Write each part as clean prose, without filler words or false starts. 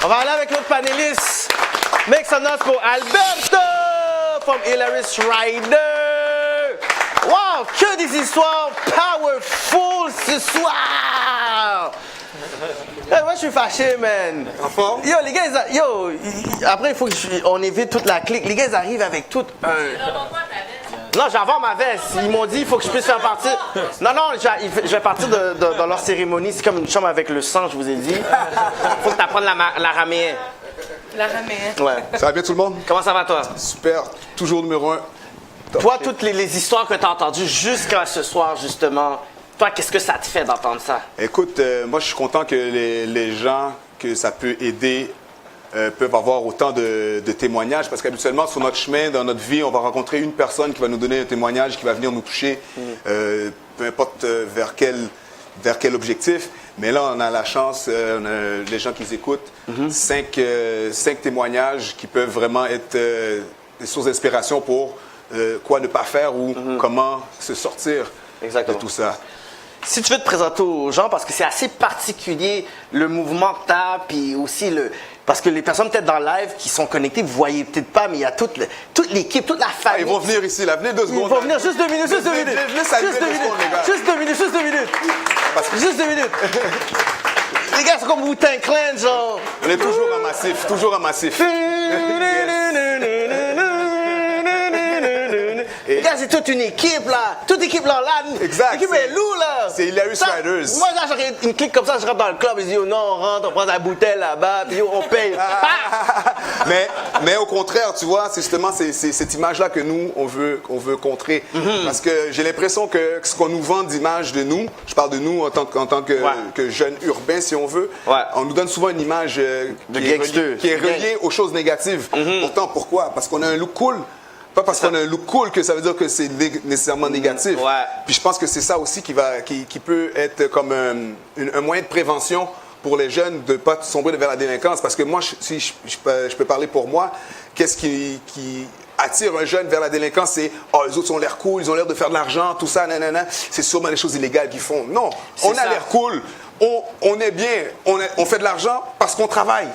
On va aller avec l'autre panéliste. Make some noise pour Alberto from Hilarious Rider. Wow, que des histoires powerful ce soir. Hey, moi, je suis fâché, man. En forme? Yo, les gars, après, il faut qu'on évite toute la clique. Les gars, ils arrivent avec tout un... Non, je vais avoir ma veste. Ils m'ont dit, il faut que je puisse faire partie. Non, je vais partir dans leur cérémonie. C'est comme une chambre avec le sang, je vous ai dit. Il faut que tu apprennes la raméenne. La raméenne. Ouais. Ça va bien tout le monde? Comment ça va, toi? Super, toujours numéro 1. Toi, toutes les histoires que tu as entendues jusqu'à ce soir, justement, toi, qu'est-ce que ça te fait d'entendre ça? Écoute, moi je suis content que les gens que ça peut aider peuvent avoir autant de témoignages parce qu'habituellement, sur notre chemin, dans notre vie, on va rencontrer une personne qui va nous donner un témoignage, qui va venir nous toucher, peu importe vers quel objectif. Mais là, on a la chance, les gens qui écoutent, 5 témoignages qui peuvent vraiment être des sources d'inspiration pour quoi ne pas faire ou comment se sortir de tout ça. Si tu veux te présenter aux gens, parce que c'est assez particulier le mouvement que tu as, puis aussi parce que les personnes peut-être dans le live qui sont connectées, vous voyez peut-être pas, mais il y a toute l'équipe, toute la famille. Ils vont venir ici, là. Venez 2 secondes. Ils vont venir juste 2 minutes, juste 2 minutes. Juste 2 minutes, juste 2 minutes. Juste 2 minutes. Les gars, c'est comme Wu-Tang Clan, genre. On est toujours en massif, toujours en massif. Les gars, c'est toute une équipe, là. Toute équipe, là. Exact. L'équipe est lourd, là. C'est Hilarious Riders. Moi, là, j'aurais une clique comme ça, je rentre dans le club, je dis, oh non, on rentre, on prend la bouteille là-bas, puis on paye. mais au contraire, tu vois, c'est justement cette image-là que nous, on veut contrer. Parce que j'ai l'impression que ce qu'on nous vend d'image de nous, je parle de nous en tant que jeunes urbains, si on veut, on nous donne souvent une image qui est reliée aux choses négatives. Pourtant, pourquoi? Parce qu'on a un look cool. Pas parce qu'on a un look cool que ça veut dire que c'est nécessairement négatif. Puis je pense que c'est ça aussi qui peut être comme un moyen de prévention pour les jeunes de ne pas sombrer vers la délinquance. Parce que moi, si je peux parler pour moi, qu'est-ce qui attire un jeune vers la délinquance, c'est « Oh, les autres ont l'air cool, ils ont l'air de faire de l'argent, tout ça, nanana. » C'est sûrement les choses illégales qu'ils font. Non, on a l'air cool. On est bien, on fait de l'argent parce qu'on travaille.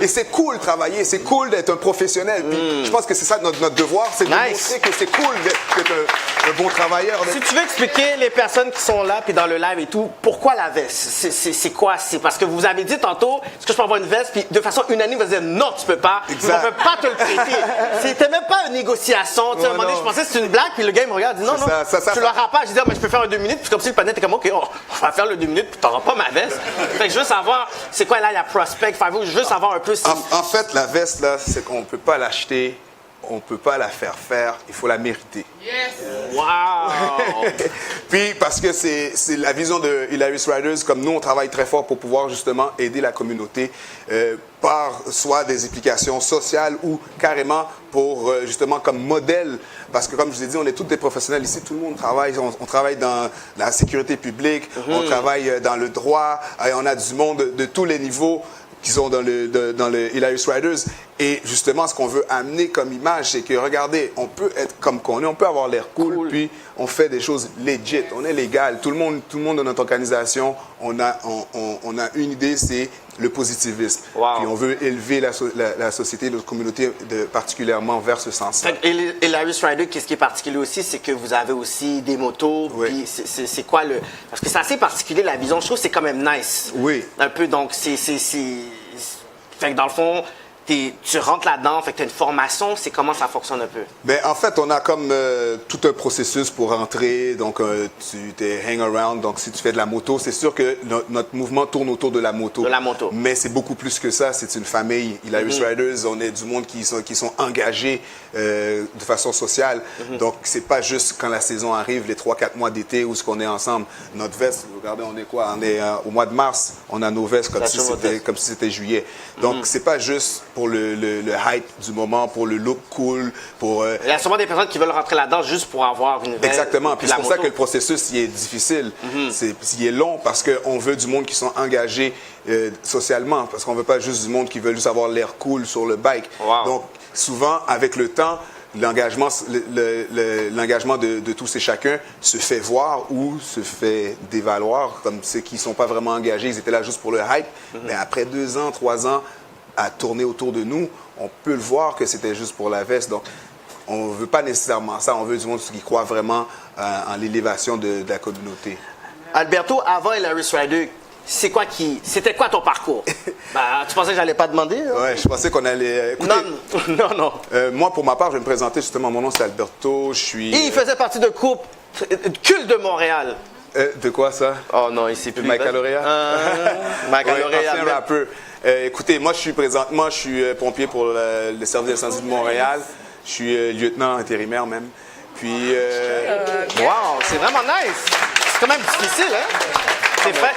Et c'est cool de travailler, c'est cool d'être un professionnel. Puis je pense que c'est ça notre devoir, c'est de montrer que c'est cool d'être un bon travailleur. Si tu veux expliquer les personnes qui sont là, puis dans le live et tout, pourquoi la veste? C'est quoi? C'est parce que vous avez dit tantôt, est-ce que je peux avoir une veste? Puis de façon unanime, vous allez dire non, tu peux pas. On ne peut pas te le prêter. C'était même pas une négociation. À un moment donné, je pensais que c'était une blague, puis le gars il me regarde, dit non, non, tu l'auras pas. Je dis, mais je peux faire un 2 minutes. Puis comme si le panel était comme, OK, on va faire le 2 minutes, puis tu n'auras pas ma veste. Fait que je veux savoir, c'est quoi là la prospect? Je veux savoir un peu si... En fait, la veste, là, c'est qu'on ne peut pas l'acheter, on ne peut pas la faire, il faut la mériter. Yes! Wow! Puis, parce que c'est la vision de Hilarious Riders, comme nous, on travaille très fort pour pouvoir justement aider la communauté par soit des implications sociales ou carrément pour justement comme modèle. Parce que comme je vous ai dit, on est tous des professionnels ici, tout le monde travaille. On travaille dans la sécurité publique, on travaille dans le droit, et on a du monde de tous les niveaux qui sont dans le Hilarious Riders. Et justement, ce qu'on veut amener comme image, c'est que, regardez, on peut être comme qu'on est, on peut avoir l'air cool, puis on fait des choses legit, on est légal. Tout le monde dans notre organisation, on a une idée, c'est le positivisme. Puis on veut élever la société, notre communauté particulièrement vers ce sens-là. Et Hilarious Rider, qu'est-ce qui est particulier aussi, c'est que vous avez aussi des motos. Puis c'est quoi le... Parce que c'est assez particulier, la vision. Je trouve que c'est quand même nice. Oui. Un peu, donc c'est... Fait que dans le fond... Tu rentres là-dedans, fait que tu as une formation, c'est comment ça fonctionne un peu? Bien, en fait, on a comme tout un processus pour rentrer, donc tu t'es hang around, donc si tu fais de la moto, c'est sûr que notre mouvement tourne autour de la moto. De la moto. Mais c'est beaucoup plus que ça, c'est une famille. Hilarious Riders, on est du monde qui sont engagés de façon sociale. Donc, c'est pas juste quand la saison arrive, les 3-4 mois d'été où on est ensemble. Notre veste, regardez, on est quoi? On est au mois de mars, on a nos vestes comme si c'était juillet. Donc, c'est pas juste pour le hype du moment, pour le look cool, pour... Il y a sûrement des personnes qui veulent rentrer là-dedans juste pour avoir une veste. Exactement. Puis c'est pour ça que le processus il est difficile. Il est long parce qu'on veut du monde qui sont engagés socialement. Parce qu'on ne veut pas juste du monde qui veut juste avoir l'air cool sur le bike. Donc, souvent, avec le temps, l'engagement de tous et chacun se fait voir ou se fait dévaloir, comme ceux qui ne sont pas vraiment engagés, ils étaient là juste pour le hype. Mais après 2 ans, 3 ans, à tourner autour de nous, on peut le voir que c'était juste pour la veste. Donc, on ne veut pas nécessairement ça. On veut du monde qui croit vraiment en l'élévation de la communauté. Alberto, avant Hilarious Rider, c'était quoi ton parcours? Tu pensais que j'allais pas demander? Hein? Ouais, je pensais qu'on allait... Écoutez, non. Moi, pour ma part, je vais me présenter justement. Mon nom, c'est Alberto. Je suis... Et il faisait partie de groupe culte de Montréal. De quoi ça? Oh non, il sait plus. Michael Orea? Michael Orea. Ancien rappeur. Écoutez, moi, je suis pompier pour le service d'incendie de Montréal. Je suis lieutenant intérimaire même. Puis... Wow, c'est vraiment nice. C'est quand même difficile, hein?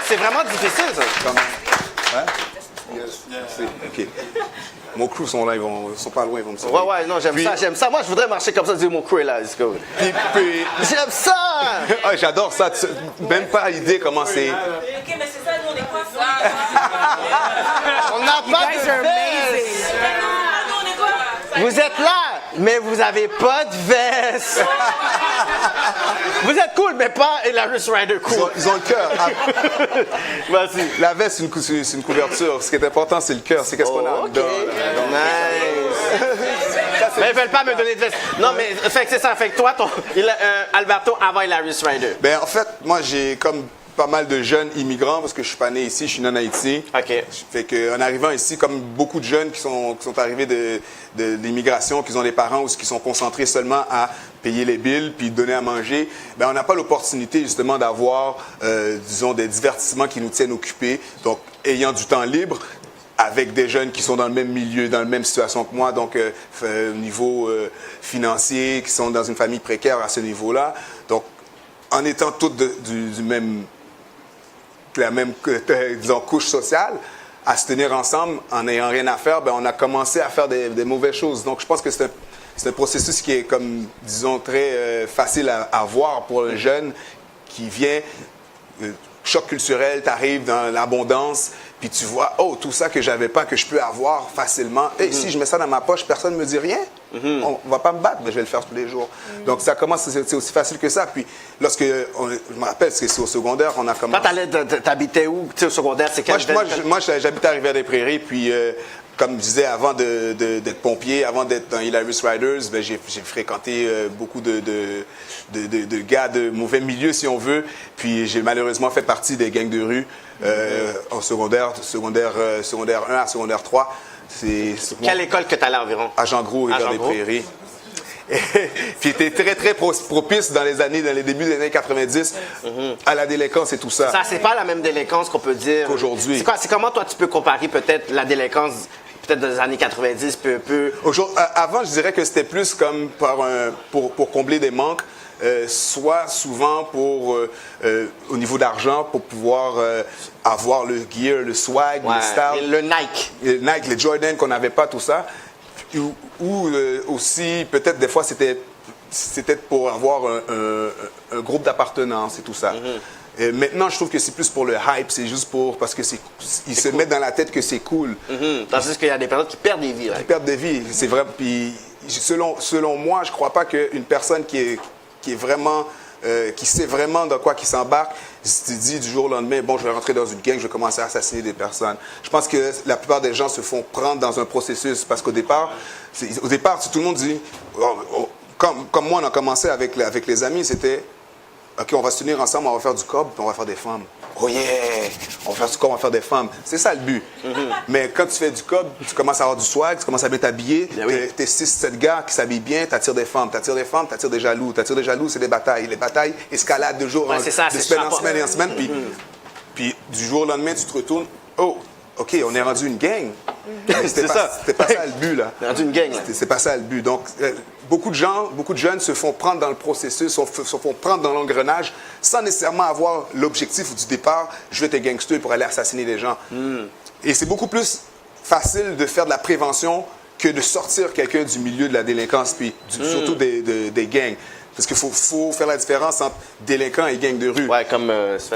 C'est vraiment difficile, ça. Quand même. Ouais? OK. Mon crew sont là, ils sont pas loin, ils vont me sauver. Ouais, non, j'aime ça. Moi, je voudrais marcher comme ça, dire mon crew est là. J'aime ça! Ah, j'adore ça. Même pas idée comment c'est. OK, mais c'est ça, nous, on est quoi? On n'a pas de veste! Vous êtes là, mais vous avez pas de veste! Vous êtes cool, mais pas Hilarious Rider cool. Ils ont le cœur. Vas-y. La veste, c'est une couverture. Ce qui est important, c'est le cœur. C'est qu'est-ce qu'on a OK. dedans. Nice. Mais ils veulent pas me donner de veste. Non, mais fait que c'est ça. Fait que toi, Alberto avant Hilarious Rider. Ben, en fait, moi, j'ai comme pas mal de jeunes immigrants parce que je suis pas né ici, je suis né en Haïti. OK. Fait qu'en arrivant ici, comme beaucoup de jeunes qui sont arrivés de l'immigration, qui ont des parents ou qui sont concentrés seulement à payer les billes puis donner à manger, ben on n'a pas l'opportunité justement d'avoir, disons, des divertissements qui nous tiennent occupés. Donc, ayant du temps libre, avec des jeunes qui sont dans le même milieu, dans la même situation que moi, donc au niveau financier, qui sont dans une famille précaire à ce niveau-là. Donc, en étant tous la même disons, couche sociale, à se tenir ensemble, en n'ayant rien à faire, ben, on a commencé à faire des mauvaises choses. Donc, je pense que c'est un processus qui est, comme, disons, très facile à voir pour le jeune qui vient, choc culturel, tu arrives dans l'abondance, puis tu vois, oh, tout ça que j'avais pas, que je peux avoir facilement. Et si je mets ça dans ma poche, personne ne me dit rien. On va pas me battre, mais je vais le faire tous les jours. Donc, ça commence, c'est aussi facile que ça. Puis, je me rappelle, c'est au secondaire, on a commencé. Toi, t'habitais où? Tu sais, au secondaire, c'est quel Moi, j'habitais à Rivière-des-Prairies, puis comme je disais, avant d'être pompier, avant d'être dans Hilarious Riders, ben, j'ai fréquenté beaucoup de gars de mauvais milieu, si on veut. Puis j'ai malheureusement fait partie des gangs de rue en secondaire 1 à secondaire 3. Quelle école que tu allais environ? À Jean Gros et vers des Prairies. Puis était très, très propice dans les débuts des années 90 à la délinquance et tout ça. Ça, c'est pas la même délinquance qu'on peut dire. Qu'aujourd'hui. C'est comment, toi, tu peux comparer peut-être la délinquance peut-être des années 90, peu? Avant, je dirais que c'était plus comme pour combler des manques, soit souvent au niveau d'argent, pour pouvoir avoir le gear, le swag, le style. Le Nike. Le Nike, les Jordan qu'on n'avait pas, tout ça. Ou aussi, peut-être des fois, c'était pour avoir un groupe d'appartenance et tout ça. Et maintenant, je trouve que c'est plus pour le hype, c'est juste parce que ils se mettent dans la tête que c'est cool. Tandis qu'il y a des personnes qui perdent des vies. Qui perdent des vies, c'est vrai. Puis selon moi, je crois pas qu'une personne qui est vraiment qui sait vraiment dans quoi qui s'embarque, se dit du jour au lendemain, bon, je vais rentrer dans une gang, je vais commencer à assassiner des personnes. Je pense que la plupart des gens se font prendre dans un processus parce qu'au départ, si tout le monde dit, comme moi, on a commencé avec les amis, c'était, OK, on va se tenir ensemble, on va faire du cob, puis on va faire des femmes. Oh yeah! On va faire du cob, on va faire des femmes. C'est ça le but. Mais quand tu fais du cob, tu commences à avoir du swag, tu commences à bien t'habiller. T'es 6-7 gars qui s'habillent bien, t'attires des femmes. T'attires des femmes, t'attires des jaloux. T'attires des jaloux, c'est des batailles. Les batailles escaladent de jour c'est ça, de semaine en semaine et en semaine. Puis du jour au lendemain, tu te retournes. Oh! OK, on est rendu une gang. C'était pas ça le but, là. On est rendu une gang. C'est pas ça le but. Donc, beaucoup de jeunes se font prendre dans le processus, se font prendre dans l'engrenage sans nécessairement avoir l'objectif du départ, je vais être gangster pour aller assassiner des gens. Et c'est beaucoup plus facile de faire de la prévention que de sortir quelqu'un du milieu de la délinquance, puis surtout des gangs. Parce qu'il faut faire la différence entre délinquants et gang de rue. Ouais, comme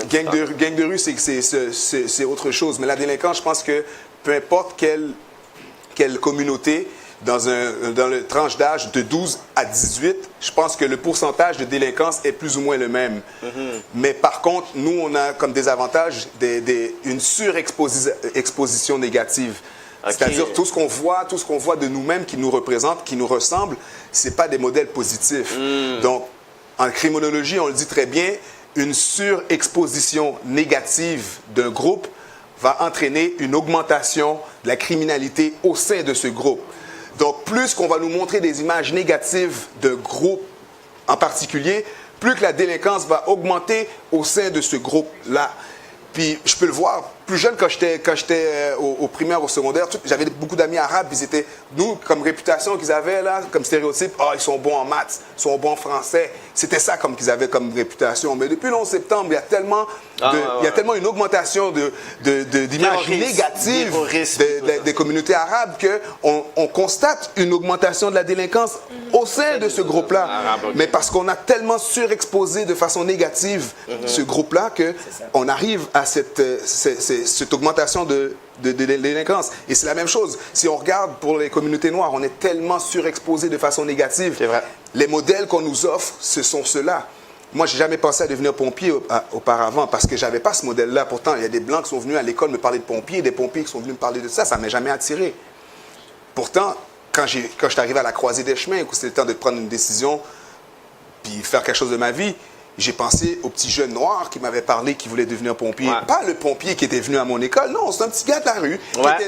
gang de rue, c'est autre chose. Mais la délinquance, je pense que peu importe quelle communauté, dans le tranche d'âge de 12 à 18, je pense que le pourcentage de délinquance est plus ou moins le même. Mais par contre, nous, on a comme désavantage une surexposition négative. Okay. C'est-à-dire tout ce qu'on voit de nous-mêmes qui nous représente, qui nous ressemble, c'est pas des modèles positifs. Donc, en criminologie, on le dit très bien, une surexposition négative d'un groupe va entraîner une augmentation de la criminalité au sein de ce groupe. Donc, plus qu'on va nous montrer des images négatives d'un groupe en particulier, plus que la délinquance va augmenter au sein de ce groupe-là. Puis, je peux le voir, plus jeune, quand j'étais au primaire, au secondaire, j'avais beaucoup d'amis arabes, ils étaient, nous, comme réputation qu'ils avaient là, comme stéréotype, ils sont bons en maths, ils sont bons en français. C'était ça comme qu'ils avaient comme réputation. Mais depuis le 11 septembre, il y a tellement, il y a tellement une augmentation d'images négatives des communautés arabes qu'on constate une augmentation de la délinquance au sein de ce groupe-là. Mais parce qu'on a tellement surexposé de façon négative ce groupe-là qu'on arrive à cette augmentation de délinquance. Et c'est la même chose. Si on regarde pour les communautés noires, on est tellement surexposé de façon négative. C'est vrai. Les modèles qu'on nous offre, ce sont ceux-là. Moi, j'ai jamais pensé à devenir pompier auparavant parce que j'avais pas ce modèle-là. Pourtant, il y a des Blancs qui sont venus à l'école me parler de pompiers, des pompiers qui sont venus me parler de ça. Ça ne m'a jamais attiré. Pourtant, quand je suis arrivé à la croisée des chemins, où c'était le temps de prendre une décision puis faire quelque chose de ma vie, j'ai pensé au petit jeune noir qui m'avait parlé, qui voulait devenir pompier. Ouais. Pas le pompier qui était venu à mon école, non, c'est un petit gars de la rue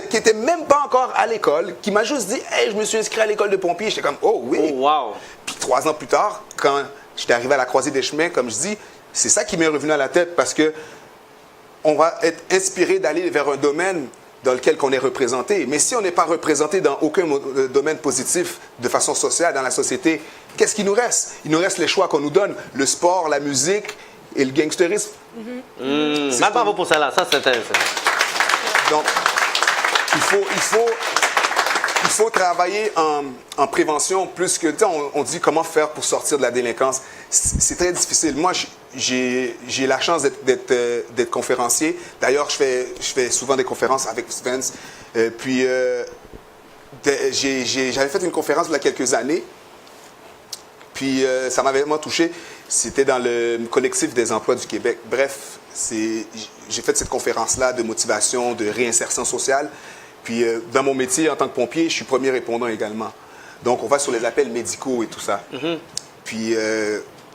qui était même pas encore à l'école, qui m'a juste dit « Hey, je me suis inscrit à l'école de pompier. » J'étais comme « Oh oui! Oh, wow! » Puis 3 ans plus tard, quand j'étais arrivé à la croisée des chemins, comme je dis, c'est ça qui m'est revenu à la tête parce que on va être inspiré d'aller vers un domaine dans lequel on est représenté. Mais si on n'est pas représenté dans aucun domaine positif de façon sociale dans la société, qu'est-ce qu'il nous reste? Il nous reste les choix qu'on nous donne, le sport, la musique et le gangsterisme. Bravo pour ça là, ça c'est intéressant. Donc, il faut travailler en prévention plus que... On dit comment faire pour sortir de la délinquance. C'est très difficile. Moi, j'ai la chance d'être conférencier. D'ailleurs, je fais souvent des conférences avec Spence. J'avais fait une conférence il y a quelques années. Puis, ça m'avait vraiment touché. C'était dans le collectif des emplois du Québec. Bref, j'ai fait cette conférence-là de motivation, de réinsertion sociale. Puis, dans mon métier en tant que pompier, je suis premier répondant également. Donc, on va sur les appels médicaux et tout ça. Puis,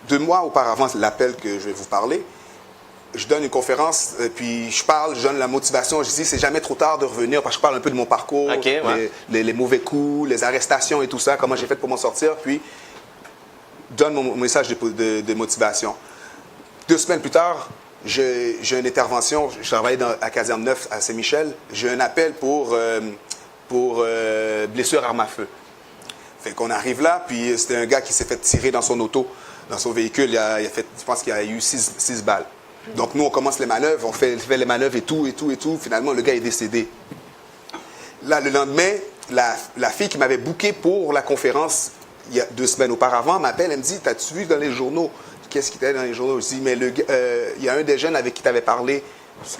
2 mois auparavant, l'appel que je vais vous parler, je donne une conférence, puis je donne la motivation. Je dis, c'est jamais trop tard de revenir, parce que je parle un peu de mon parcours, les mauvais coups, les arrestations et tout ça, comment j'ai fait pour m'en sortir. Puis, donne mon message de motivation. 2 semaines plus tard, j'ai une intervention. Je travaillais à Caserne 9 à Saint-Michel. J'ai un appel pour blessure arme à feu. Fait qu'on arrive là, puis c'était un gars qui s'est fait tirer dans son auto, dans son véhicule. Je pense qu'il y a eu 6 balles. Donc nous, on commence les manœuvres, on fait les manœuvres et tout. Finalement, le gars est décédé. Là, le lendemain, la fille qui m'avait booké pour la conférence il y a 2 semaines auparavant m'appelle, elle me dit, t'as-tu vu dans les journaux? Qu'est-ce qui était dans les journaux? Je dis, mais il y a un des jeunes avec qui tu avais parlé.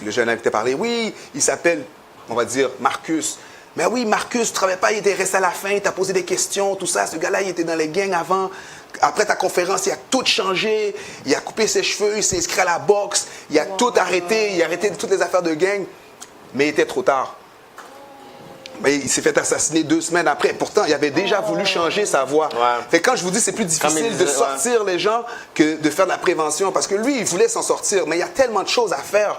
Le jeune avec qui tu as parlé, oui, il s'appelle, on va dire, Marcus. Mais oui, Marcus, tu ne travaillais pas, il était resté à la fin, il t'a posé des questions, tout ça. Ce gars-là, il était dans les gangs avant. Après ta conférence, il a tout changé. Il a coupé ses cheveux, il s'est inscrit à la boxe. Il a tout arrêté, il a arrêté toutes les affaires de gang. Mais il était trop tard. Mais il s'est fait assassiner 2 semaines après. Pourtant, il avait déjà voulu changer sa voix. Fait que quand je vous dis c'est plus difficile de sortir les gens que de faire de la prévention, parce que lui, il voulait s'en sortir, mais il y a tellement de choses à faire.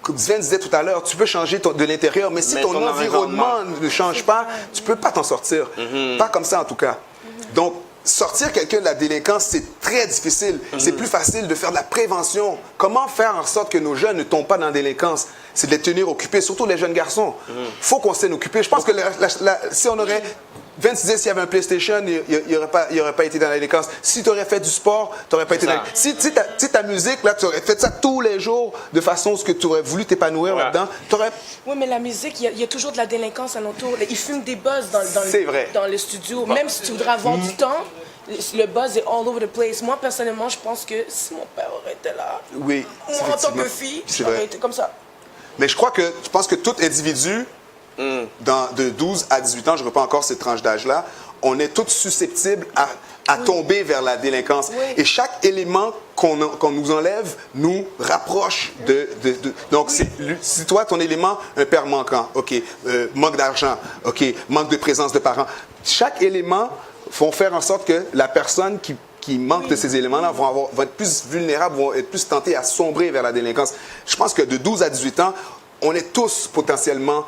Comme Sven disait tout à l'heure, tu peux changer de l'intérieur, mais si ton environnement ne change pas, tu ne peux pas t'en sortir. Pas comme ça, en tout cas. Donc, sortir quelqu'un de la délinquance, c'est très difficile. C'est plus facile de faire de la prévention. Comment faire en sorte que nos jeunes ne tombent pas dans la délinquance? C'est de les tenir occupés, surtout les jeunes garçons. Il faut qu'on s'en occupe. Je pense que si on aurait... Vince disait s'il y avait un PlayStation, il n'aurait pas été dans la délinquance. Si tu aurais fait du sport, tu n'aurais pas été dans la délinquance. Si ta musique, là, tu aurais fait ça tous les jours de façon à ce que tu aurais voulu t'épanouir là-dedans, tu aurais... Oui, mais la musique, il y a toujours de la délinquance alentour. Ils fument des buzz dans le studio. Même si tu voudrais avoir du temps, le buzz est all over the place. Moi, personnellement, je pense que si mon père aurait été là, moi, en tant que fille, j'aurais été comme ça. Mais je pense que tout individu, de 12 à 18 ans, je ne veux pas encore cette tranche d'âge-là, on est tous susceptibles à tomber vers la délinquance. Oui. Et chaque élément qu'on nous enlève nous rapproche donc, si toi, ton élément, un père manquant, OK, manque d'argent, OK, manque de présence de parents, chaque élément vont faire en sorte que la personne qui manque de ces éléments-là vont être plus vulnérables, vont être plus tentés à sombrer vers la délinquance. Je pense que de 12 à 18 ans, on est tous potentiellement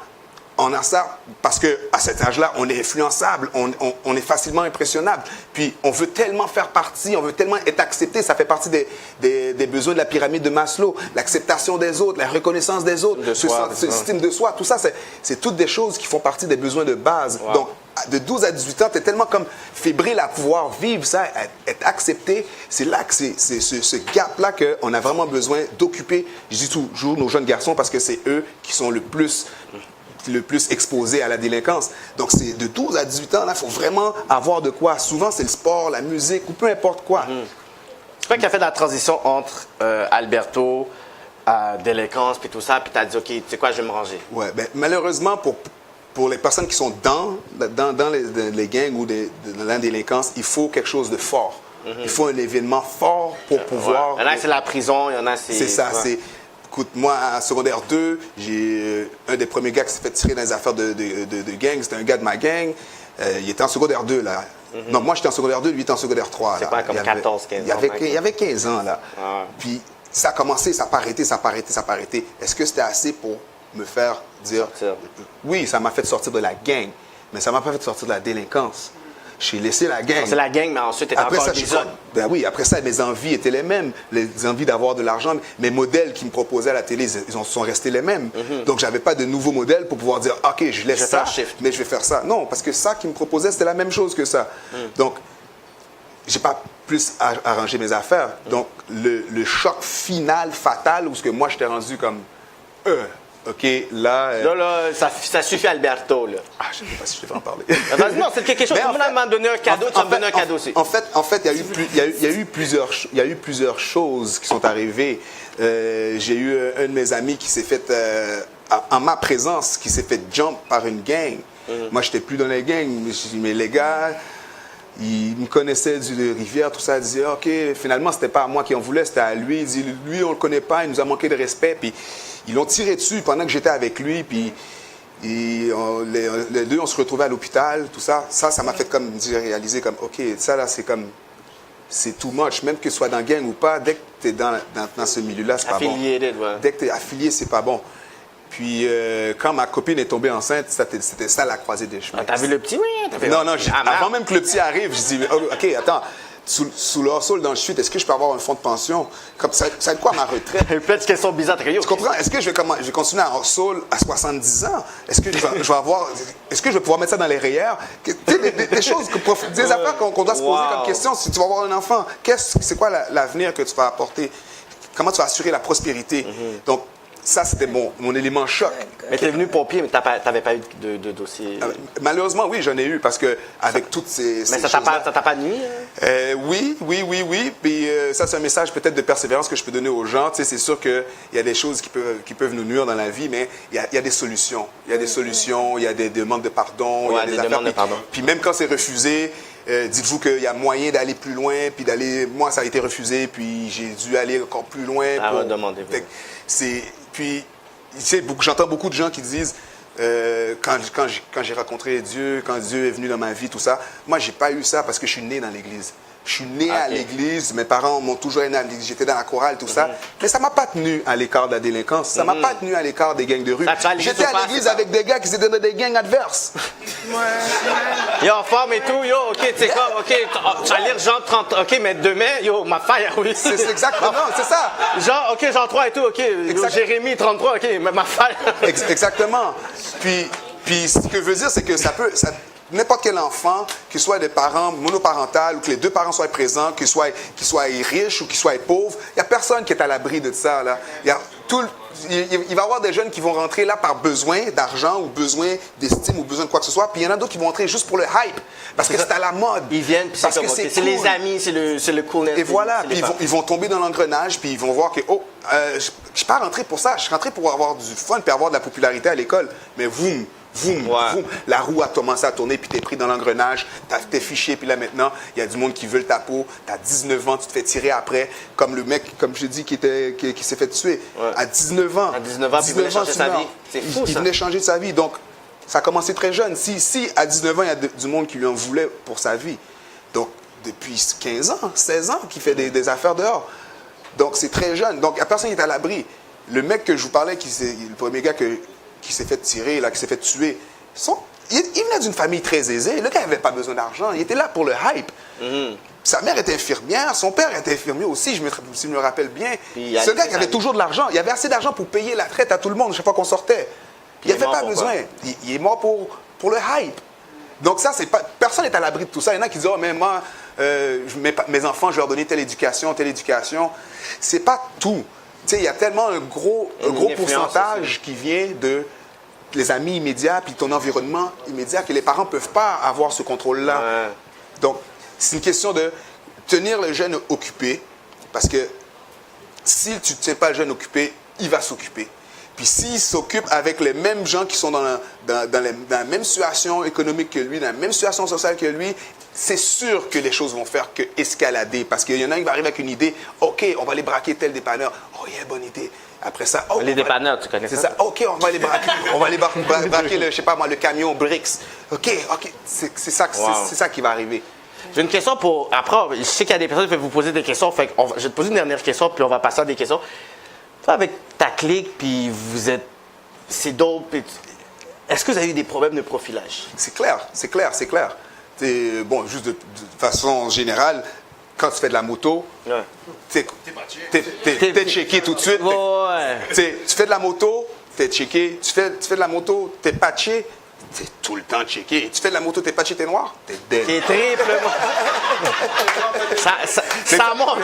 on a ça parce qu'à cet âge-là, on est influençable, on est facilement impressionnable. Puis on veut tellement faire partie, on veut tellement être accepté. Ça fait partie des besoins de la pyramide de Maslow. L'acceptation des autres, la reconnaissance des autres, ce estime de soi. Tout ça, c'est toutes des choses qui font partie des besoins de base. Wow. Donc, de 12 à 18 ans, tu es tellement comme fébrile à pouvoir vivre ça, à être accepté. C'est là que c'est ce gap-là qu'on a vraiment besoin d'occuper. Je dis toujours nos jeunes garçons parce que c'est eux qui sont le plus exposé à la délinquance. Donc, c'est de 12 à 18 ans, là, il faut vraiment avoir de quoi. Souvent, c'est le sport, la musique ou peu importe quoi. C'est quoi qui a fait la transition entre Alberto, délinquance, puis tout ça, puis tu as dit, OK, tu sais quoi, je vais me ranger? Oui, bien, malheureusement, pour les personnes qui sont dans les gangs ou dans la délinquance, il faut quelque chose de fort. Il faut un événement fort pour pouvoir... Il y en a, c'est la prison, il y en a, c'est... C'est ça, c'est... Écoute, moi, en secondaire 2, j'ai un des premiers gars qui s'est fait tirer dans les affaires de gang. C'était un gars de ma gang. Il était en secondaire 2, là. Non, moi, j'étais en secondaire 2, lui était en secondaire 3. C'est pas comme 14, 15 ans. Il y avait 15 ans, là. Ah. Puis, ça a commencé, ça n'a pas arrêté, ça n'a pas arrêté, ça n'a pas arrêté. Est-ce que c'était assez pour me faire dire... Sortir. Oui, ça m'a fait sortir de la gang, mais ça ne m'a pas fait sortir de la délinquance. J'ai laissé la gang. C'est la gang, mais ensuite, tu étais encore jeune. Ben oui, après ça, mes envies étaient les mêmes. Les envies d'avoir de l'argent. Mes modèles qui me proposaient à la télé, ils sont restés les mêmes. Donc, je n'avais pas de nouveaux modèles pour pouvoir dire, OK, je laisse ça, mais je vais faire ça. Non, parce que ça qu'ils me proposaient, c'était la même chose que ça. Donc, je n'ai pas plus arrangé mes affaires. Donc, le choc final, fatal, où ce que moi, j'étais rendu comme... OK, là... Là, ça suffit, Alberto, là. Ah, je ne sais pas si je devrais en parler. Non, c'est quelque chose. Tout le monde m'a donné un cadeau, tu m'as donné un cadeau aussi. En fait, il y a eu plusieurs choses qui sont arrivées. J'ai eu un de mes amis qui s'est fait, en ma présence, qui s'est fait jump par une gang. Moi, je n'étais plus dans les gangs, mais les gars... Il me connaissait de Rivière, tout ça. Il disait, OK, finalement, c'était pas à moi qui en voulait, c'était à lui. Il dit, lui, on le connaît pas, il nous a manqué de respect. Puis, ils l'ont tiré dessus pendant que j'étais avec lui. Puis, les deux, on se retrouvait à l'hôpital, tout ça. Ça m'a fait comme réaliser, comme, OK, ça, là, c'est too much. Même que ce soit dans le gang ou pas, dès que tu es dans ce milieu-là, c'est pas bon. Dès que tu es affilié, c'est pas bon. Puis, quand ma copine est tombée enceinte, c'était ça la croisée des chemins. T'as vu le petit, oui? Non, avant même que le petit arrive, je dis, OK, attends, sous le hustle dans le chute, est-ce que je peux avoir un fonds de pension? Comme ça va être quoi ma retraite? Peut-être qu'elles sont bizarres. Tu comprends? Est-ce que je vais continuer à hustle à 70 ans? Est-ce que est-ce que je vais pouvoir mettre ça dans les REER? Des choses, des affaires qu'on doit se poser comme question. Si tu vas avoir un enfant, c'est quoi l'avenir que tu vas apporter? Comment tu vas assurer la prospérité? Donc, ça, c'était mon élément choc. Mais tu es venu pompier, mais tu n'avais pas eu de dossier. Malheureusement, oui, j'en ai eu parce que avec toutes ces mais ça t'a pas nuit? Oui. Puis ça, c'est un message peut-être de persévérance que je peux donner aux gens. Tu sais, c'est sûr qu'il y a des choses qui peuvent nous nuire dans la vie, mais il y a des solutions. Il y a des solutions, il y a des demandes de pardon. Ouais, il y a des demandes de pardon. Puis même quand c'est refusé, dites-vous qu'il y a moyen d'aller plus loin, puis moi, ça a été refusé, puis j'ai dû aller encore plus loin. Puis, tu sais, j'entends beaucoup de gens qui disent, quand j'ai rencontré Dieu, quand Dieu est venu dans ma vie, tout ça, moi, j'ai pas eu ça parce que je suis né dans l'Église. Je suis né à l'Église, mes parents m'ont toujours né à l'Église, j'étais dans la chorale, tout ça. Mais ça m'a pas tenu à l'écart de la délinquance, ça m'a pas tenu à l'écart des gangs de rue. J'étais à l'Église avec des gars qui étaient dans des gangs adverses. Yo, en forme et tout, yo, OK, tu sais comme, OK, tu vas lire Jean 30, OK, mais demain, yo, ma fire, oui. C'est exactement, c'est ça. Jean, OK, Jean 3 et tout, OK, yo, Jérémie 33, OK, mais ma fire. Exactement. Puis, ce que je veux dire, c'est que n'importe quel enfant, qu'il soit des parents monoparentaux ou que les deux parents soient présents, qu'ils soient riches ou qu'ils soient pauvres, il n'y a personne qui est à l'abri de ça. Là. Il va y avoir des jeunes qui vont rentrer là par besoin d'argent ou besoin d'estime ou besoin de quoi que ce soit, puis il y en a d'autres qui vont rentrer juste pour le hype, parce que c'est à la mode. Ils viennent, puis c'est cool. Les amis, c'est le coolness. Et voilà, puis ils vont tomber dans l'engrenage, puis ils vont voir que, je ne suis pas rentré pour ça, je suis rentré pour avoir du fun puis avoir de la popularité à l'école, mais vous Voum, voum. La roue a commencé à tourner, puis t'es pris dans l'engrenage, t'es fiché, puis là maintenant, il y a du monde qui veut ta peau, t'as 19 ans, tu te fais tirer après, comme le mec, comme je dis, qui s'est fait tuer. Ouais. À 19 ans. À 19 ans, puis il venait changer sa vie. C'est fou, il venait changer sa vie. Donc, ça a commencé très jeune. Si à 19 ans, il y a du monde qui lui en voulait pour sa vie. Donc, depuis 15 ans, 16 ans, qu'il fait des affaires dehors. Donc, c'est très jeune. Donc, il n'y a personne qui est à l'abri. Le mec que je vous parlais, le premier gars qui s'est fait tirer, là, qui s'est fait tuer, il venait d'une famille très aisée. Le gars n'avait pas besoin d'argent. Il était là pour le hype. Sa mère était infirmière, son père était infirmier aussi, si je me rappelle bien. Ce gars qui avait toujours de l'argent. Il avait assez d'argent pour payer la traite à tout le monde chaque fois qu'on sortait. Il n'avait pas besoin. Il est mort pour le hype. Donc ça, personne n'est à l'abri de tout ça. Il y en a qui disent, oh, mais moi, mes enfants, je vais leur donner telle éducation, telle éducation. C'est pas tout. Tu sais, il y a tellement un gros pourcentage aussi qui vient de les amis immédiats puis ton environnement immédiat que les parents ne peuvent pas avoir ce contrôle-là. Ouais. Donc, c'est une question de tenir le jeune occupé, parce que si tu ne tiens pas le jeune occupé, il va s'occuper. Puis s'il s'occupe avec les mêmes gens qui sont dans la même situation économique que lui, dans la même situation sociale que lui, c'est sûr que les choses vont faire que escalader. Parce qu'il y en a qui va arriver avec une idée, OK, on va aller braquer tel dépanneur. Oh, yeah, bonne idée. Après ça, oh, les dépanneurs, tu connais ça? C'est ça. OK, on va aller braquer, braquer le camion Brix. OK, c'est ça qui va arriver. J'ai une question pour... Après, je sais qu'il y a des personnes qui peuvent vous poser des questions. Fait je vais te poser une dernière question, puis on va passer à des questions. Toi, avec ta clique, puis vous êtes... C'est dope. Est-ce que vous avez eu des problèmes de profilage? C'est clair. Bon, juste de façon générale, quand tu fais de la moto, t'es checké tout de suite. Tu fais de la moto, t'es checké. Tu fais de la moto, t'es patché. T'es tout le temps checké. Tu fais de la moto, t'es patché, t'es noir, t'es dead. T'es triple. ça monte.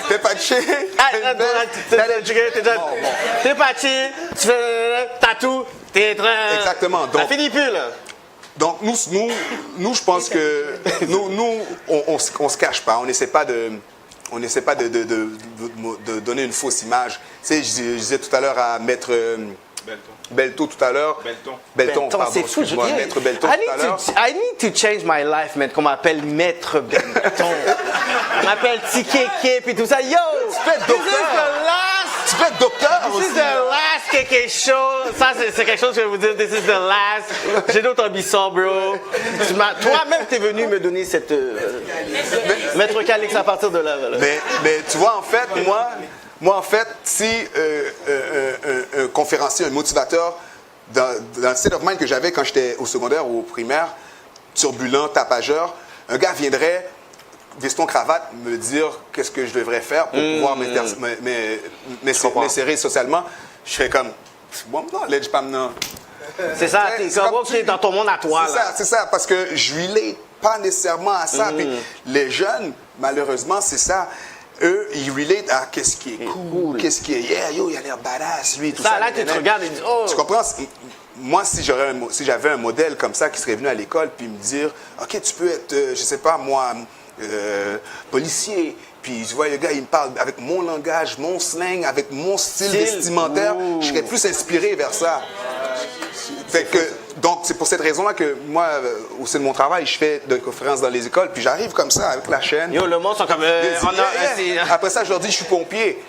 T'es patché. T'es patché, tu fais tatou, t'es très... Exactement. Donc, ça finit plus, là. Donc, nous, je pense que nous, on se cache pas. On n'essaie pas de donner une fausse image. Tu sais, je disais tout à l'heure à Maître Belto tout à l'heure. Belton, pardon. C'est fou, Maître Belton tout à l'heure. I need to change my life, man, qu'on m'appelle Maître Belton. On m'appelle Tikeke, puis tout ça. Yo! Tu peux être docteur aussi. This is the last quelque chose. Ça, c'est quelque chose que je vais vous dire. This is the last. J'ai d'autres ambitions, bro. Toi-même, t'es venu me donner cette... Maître Calix à partir de là. Mais tu vois, en fait, moi, en fait, si un conférencier, un motivateur, dans le state of mind que j'avais quand j'étais au secondaire ou au primaire, turbulent, tapageur, un gars viendrait, veston cravate, me dire qu'est-ce que je devrais faire pour pouvoir m'insérer socialement, je serais comme, bon, non, l'edge pas maintenant. C'est ça, t'es dans ton monde à toi. C'est ça, parce que je relate pas nécessairement à ça. Puis les jeunes, malheureusement, c'est ça. Eux, ils relate à qu'est-ce qui est cool, qu'est-ce qui est, yeah, yo, il a l'air badass, lui, tout ça. Là, tu te regardes et dis, oh. Tu comprends? Moi, si j'avais un modèle comme ça qui serait venu à l'école puis me dire, OK, tu peux être, je sais pas, moi, policier. Puis, tu vois, le gars, il me parle avec mon langage, mon slang, avec mon style vestimentaire. Je serais plus inspiré vers ça. Fait que, donc, c'est pour cette raison-là que moi, au sein de mon travail, je fais des conférences dans les écoles, puis j'arrive comme ça avec la chaîne. Yo, le monde sont comme... Après ça, je leur dis, je suis pompier.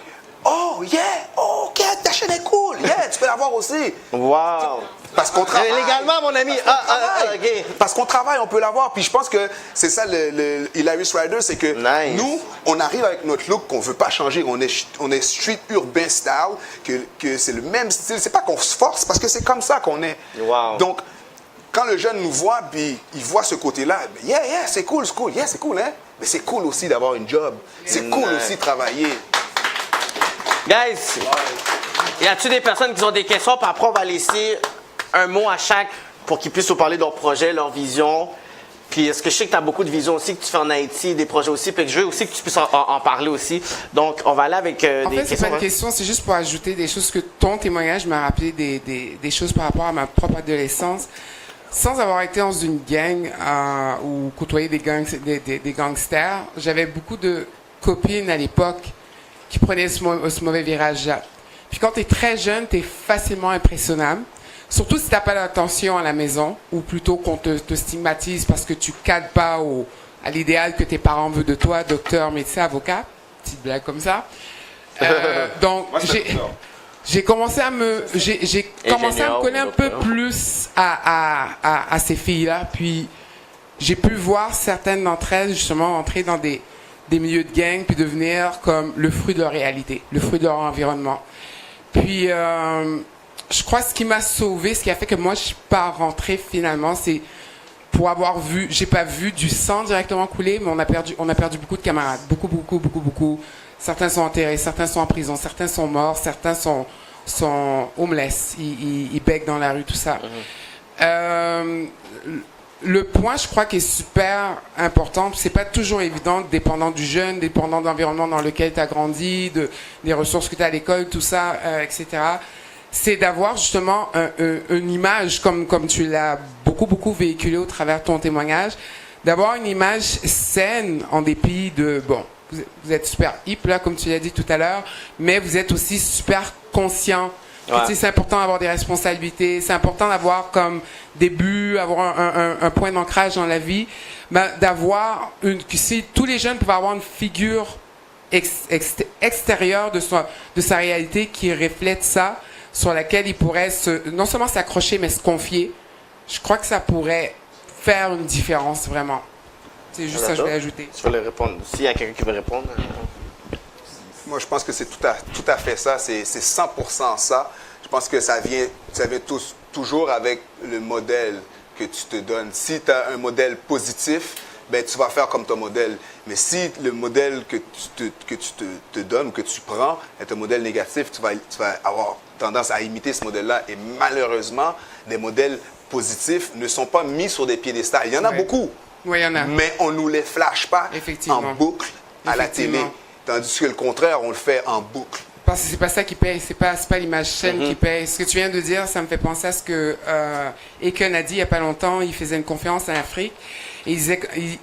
Oh, yeah! Oh, OK, ta chaîne est cool! Yeah, tu peux l'avoir aussi! Wow! Parce qu'on travaille. Légalement, mon ami. OK. Parce qu'on travaille, on peut l'avoir. Puis je pense que c'est ça le Hilarious Rider, c'est que nous, on arrive avec notre look qu'on veut pas changer. On est street urbain style, que c'est le même style. C'est pas qu'on se force, parce que c'est comme ça qu'on est. Wow. Donc, quand le jeune nous voit, puis il voit ce côté-là, yeah, c'est cool, yeah, c'est cool, hein? Mais c'est cool aussi d'avoir une job. C'est cool aussi de travailler. Guys, y a-t-il des personnes qui ont des questions? Puis après, on va laisser un mot à chaque pour qu'ils puissent vous parler de leur projet, leur vision. Puis est-ce que je sais que tu as beaucoup de visions aussi que tu fais en Haïti, des projets aussi, puis que je veux aussi que tu puisses en parler aussi. Donc, on va aller avec des questions. En fait, c'est pas une question, c'est juste pour ajouter des choses que ton témoignage m'a rappelé des choses par rapport à ma propre adolescence. Sans avoir été dans une gang ou côtoyer des gangsters, j'avais beaucoup de copines à l'époque qui prenaient ce mauvais virage-là. Puis quand tu es très jeune, tu es facilement impressionnable. surtout si t'as pas d'attention à la maison, ou plutôt qu'on te stigmatise parce que tu cadres pas à l'idéal que tes parents veulent de toi, docteur, médecin, avocat, petite blague comme ça. Donc j'ai commencé à me coller un peu plus à ces filles-là, puis j'ai pu voir certaines d'entre elles justement entrer dans des milieux de gang, puis devenir comme le fruit de leur réalité, le fruit de leur environnement. Puis je crois que ce qui m'a sauvé, ce qui a fait que moi je suis pas rentrée finalement, c'est pour avoir vu, j'ai pas vu du sang directement couler, mais on a perdu beaucoup de camarades, beaucoup. Certains sont enterrés, certains sont en prison, certains sont morts, certains sont homeless, ils bèguent dans la rue, tout ça. Le point, je crois, qui est super important, c'est pas toujours évident, dépendant du jeune, dépendant de l'environnement dans lequel tu as grandi, des ressources que tu as à l'école, tout ça, etc. C'est d'avoir justement une image, comme tu l'as beaucoup véhiculé au travers de ton témoignage, d'avoir une image saine en dépit de, bon, vous êtes super hip là, comme tu l'as dit tout à l'heure, mais vous êtes aussi super conscient. Ouais. Tu sais, c'est important d'avoir des responsabilités, c'est important d'avoir comme des buts, avoir un point d'ancrage dans la vie, d'avoir si tous les jeunes peuvent avoir une figure extérieure de sa réalité qui reflète ça, sur laquelle ils pourraient non seulement s'accrocher, mais se confier. Je crois que ça pourrait faire une différence, vraiment. C'est juste ça que je vais ajouter. Je vais répondre. S'il y a quelqu'un qui veut répondre. Moi, je pense que c'est tout à fait ça. C'est 100% ça. Je pense que ça vient toujours avec le modèle que tu te donnes. Si tu as un modèle positif, ben, tu vas faire comme ton modèle. Mais si le modèle que tu te donnes ou que tu prends est un modèle négatif, tu vas avoir tendance à imiter ce modèle-là. Et malheureusement, les modèles positifs ne sont pas mis sur des piédestals. Il y en a beaucoup. Oui, il y en a. Mais on ne nous les flash pas en boucle à la télé. Tandis que le contraire, on le fait en boucle. Parce que c'est pas ça qui paye, c'est pas l'image saine qui paye. Ce que tu viens de dire, ça me fait penser à ce que Eken a dit il y a pas longtemps. Il faisait une conférence en Afrique et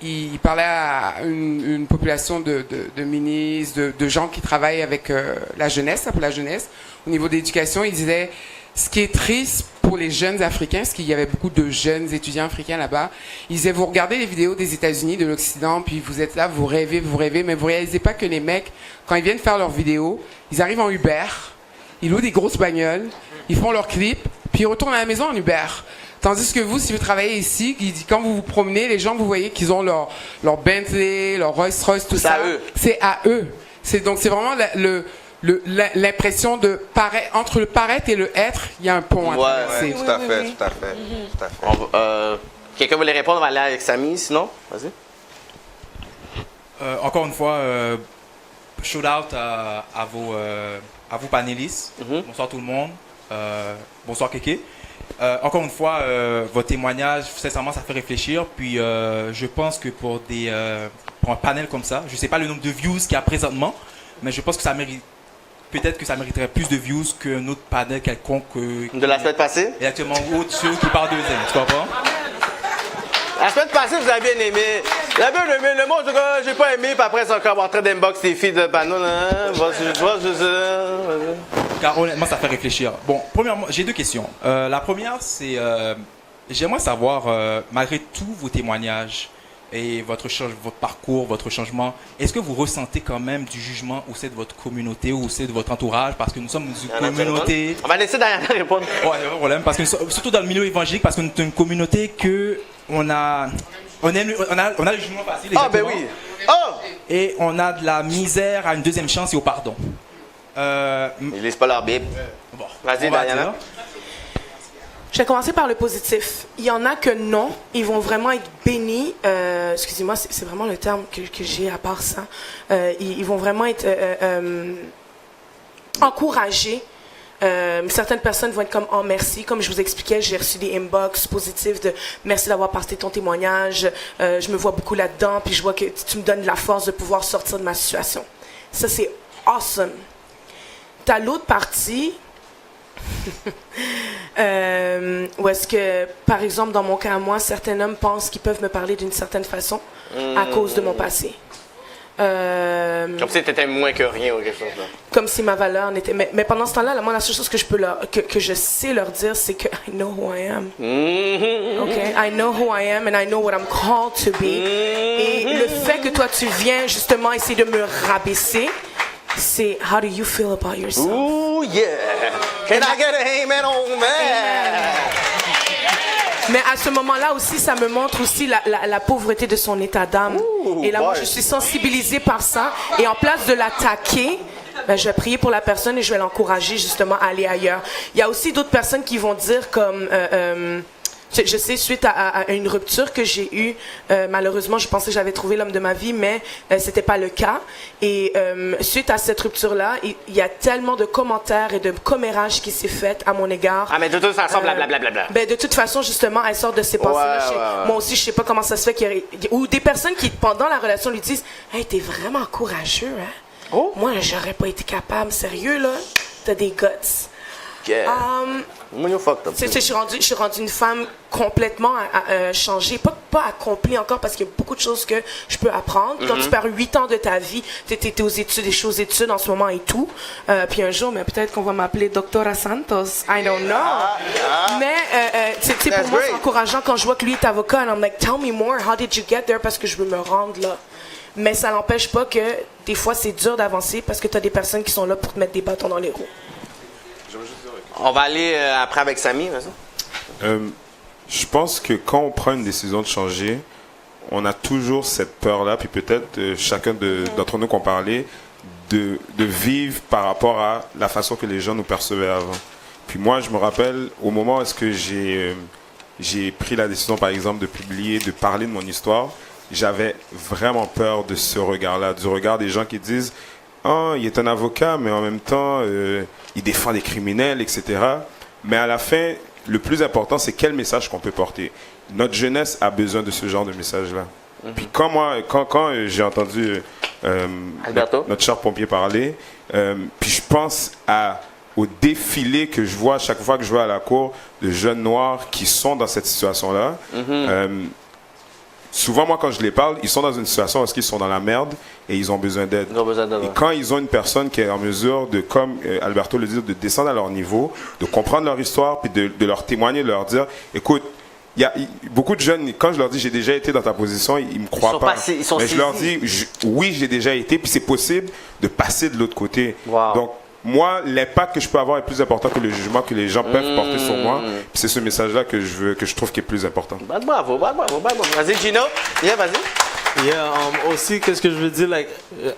il parlait à une population de ministres, de gens qui travaillent avec la jeunesse, pour la jeunesse, au niveau de l'éducation. Il disait ce qui est triste pour les jeunes Africains, parce qu'il y avait beaucoup de jeunes étudiants africains là-bas, ils disaient, vous regardez les vidéos des États-Unis, de l'Occident, puis vous êtes là, vous rêvez, mais vous réalisez pas que les mecs, quand ils viennent faire leurs vidéos, ils arrivent en Uber, ils louent des grosses bagnoles, ils font leurs clips, puis ils retournent à la maison en Uber. Tandis que vous, si vous travaillez ici, quand vous vous promenez, les gens, vous voyez qu'ils ont leur Bentley, leur Rolls-Royce, tout ça. C'est à eux. Donc c'est vraiment l'impression de entre le paraître et le être, il y a un pont à traverser. Tout à fait. Quelqu'un voulait répondre, on va aller avec Samy, sinon, vas-y. Encore une fois, shout out à vos panélistes. Bonsoir tout le monde. Bonsoir Kéké. Encore une fois, votre témoignage, sincèrement, ça fait réfléchir. Puis je pense que pour un panel comme ça, je ne sais pas le nombre de views qu'il y a présentement, mais je pense que ça mérite. Peut-être que ça mériterait plus de views qu'un autre panel quelconque. De la semaine passée? Exactement, ou autre ceux qui parlent de zen, tu comprends? La semaine passée, vous avez bien aimé. Vous avez bien aimé. Le mot, j'ai pas aimé, puis après, c'est encore en train d'inbox des filles de Banane. Car honnêtement, ça fait réfléchir. Bon, premièrement, j'ai deux questions. La première, c'est j'aimerais savoir, malgré tous vos témoignages et votre parcours, votre changement, est-ce que vous ressentez quand même du jugement au sein de votre communauté ou au sein de votre entourage? Parce que nous sommes une communauté... On va laisser Diana répondre. Ouais, pas de problème. Parce que surtout dans le milieu évangélique, parce qu'on est une communauté que on a le jugement facile. Ah, ben oui. Et on a de la misère à une deuxième chance et au pardon. Ils lisent pas leur Bible. Bon, vas-y, Diana. Je vais commencer par le positif. Il y en a que non, ils vont vraiment être bénis. Excusez-moi, c'est vraiment le terme que j'ai à part ça. Ils vont vraiment être encouragés. Certaines personnes vont être comme « Oh, merci ». Comme je vous expliquais, j'ai reçu des inbox positifs de « Merci d'avoir partagé ton témoignage. Je me vois beaucoup là-dedans. Puis je vois que tu me donnes la force de pouvoir sortir de ma situation. » Ça, c'est awesome. T'as l'autre partie... où est-ce que, par exemple, dans mon cas à moi, certains hommes pensent qu'ils peuvent me parler d'une certaine façon à cause de mon passé. Comme si t'étais moins que rien ou quelque chose là. Comme si ma valeur n'était... Mais pendant ce temps-là, moi, la seule chose que je sais leur dire, c'est que I know who I am. Okay? I know who I am and I know what I'm called to be. Et le fait que toi, tu viens justement essayer de me rabaisser, c'est how do you feel about yourself? Ooh, yeah. Can I get a amen on that? Mais à ce moment-là aussi, ça me montre aussi la pauvreté de son état d'âme. Et là, moi, je suis sensibilisée par ça. Et en place de l'attaquer, ben, je vais prier pour la personne et je vais l'encourager justement à aller ailleurs. Il y a aussi d'autres personnes qui vont dire comme... je sais, suite à une rupture que j'ai eue, malheureusement, je pensais que j'avais trouvé l'homme de ma vie, mais c'était pas le cas. Et suite à cette rupture-là, il y a tellement de commentaires et de commérages qui s'est fait à mon égard. Ah, mais de toute façon, blablabla. Ben, de toute façon, justement, elle sort de ces pensées-là. Moi aussi, je sais pas comment ça se fait qu'il y a... Ou des personnes qui, pendant la relation, lui disent « Hey, t'es vraiment courageux, hein? Oh. Moi, j'aurais pas été capable. Sérieux, là? T'as des guts. » Yeah. Je suis rendue une femme complètement changée, pas accomplie encore parce qu'il y a beaucoup de choses que je peux apprendre. Quand tu perds 8 ans de ta vie, tu étais aux études en ce moment et tout. Puis un jour, mais peut-être qu'on va m'appeler Doctora Santos. I don't know. Mais pour moi, c'est encourageant quand je vois que lui est avocat. And I'm like, tell me more. How did you get there? Parce que je veux me rendre là. Mais ça n'empêche pas que des fois, c'est dur d'avancer parce que tu as des personnes qui sont là pour te mettre des bâtons dans les roues. On va aller après avec Samy, vas-y. Je pense que quand on prend une décision de changer, on a toujours cette peur-là, puis peut-être chacun d'entre nous qu'on parlait, de vivre par rapport à la façon que les gens nous percevaient avant. Puis moi, je me rappelle, au moment où est-ce que j'ai pris la décision, par exemple, de publier, de parler de mon histoire, j'avais vraiment peur de ce regard-là, du regard des gens qui disent « Oh, il est un avocat, mais en même temps, il défend les criminels, etc. » Mais à la fin, le plus important, c'est quel message qu'on peut porter. Notre jeunesse a besoin de ce genre de message-là. Puis quand j'ai entendu notre cher pompier parler, puis je pense au défilé que je vois chaque fois que je vais à la cour de jeunes noirs qui sont dans cette situation-là. Souvent, moi, quand je les parle, ils sont dans une situation où ils sont dans la merde et ils ont besoin d'aide. Et quand ils ont une personne qui est en mesure de, comme Alberto le dit, de descendre à leur niveau, de comprendre leur histoire, puis de leur témoigner, de leur dire, écoute, il y a beaucoup de jeunes, quand je leur dis j'ai déjà été dans ta position, ils me croient pas. Mais je leur dis, oui, j'ai déjà été, puis c'est possible de passer de l'autre côté. Wow. Donc, moi, l'impact que je peux avoir est plus important que le jugement que les gens peuvent porter sur moi. Puis c'est ce message-là que je trouve qui est plus important. Bravo. Vas-y, Gino. Yeah, vas-y. Yeah, aussi, qu'est-ce que je veux dire,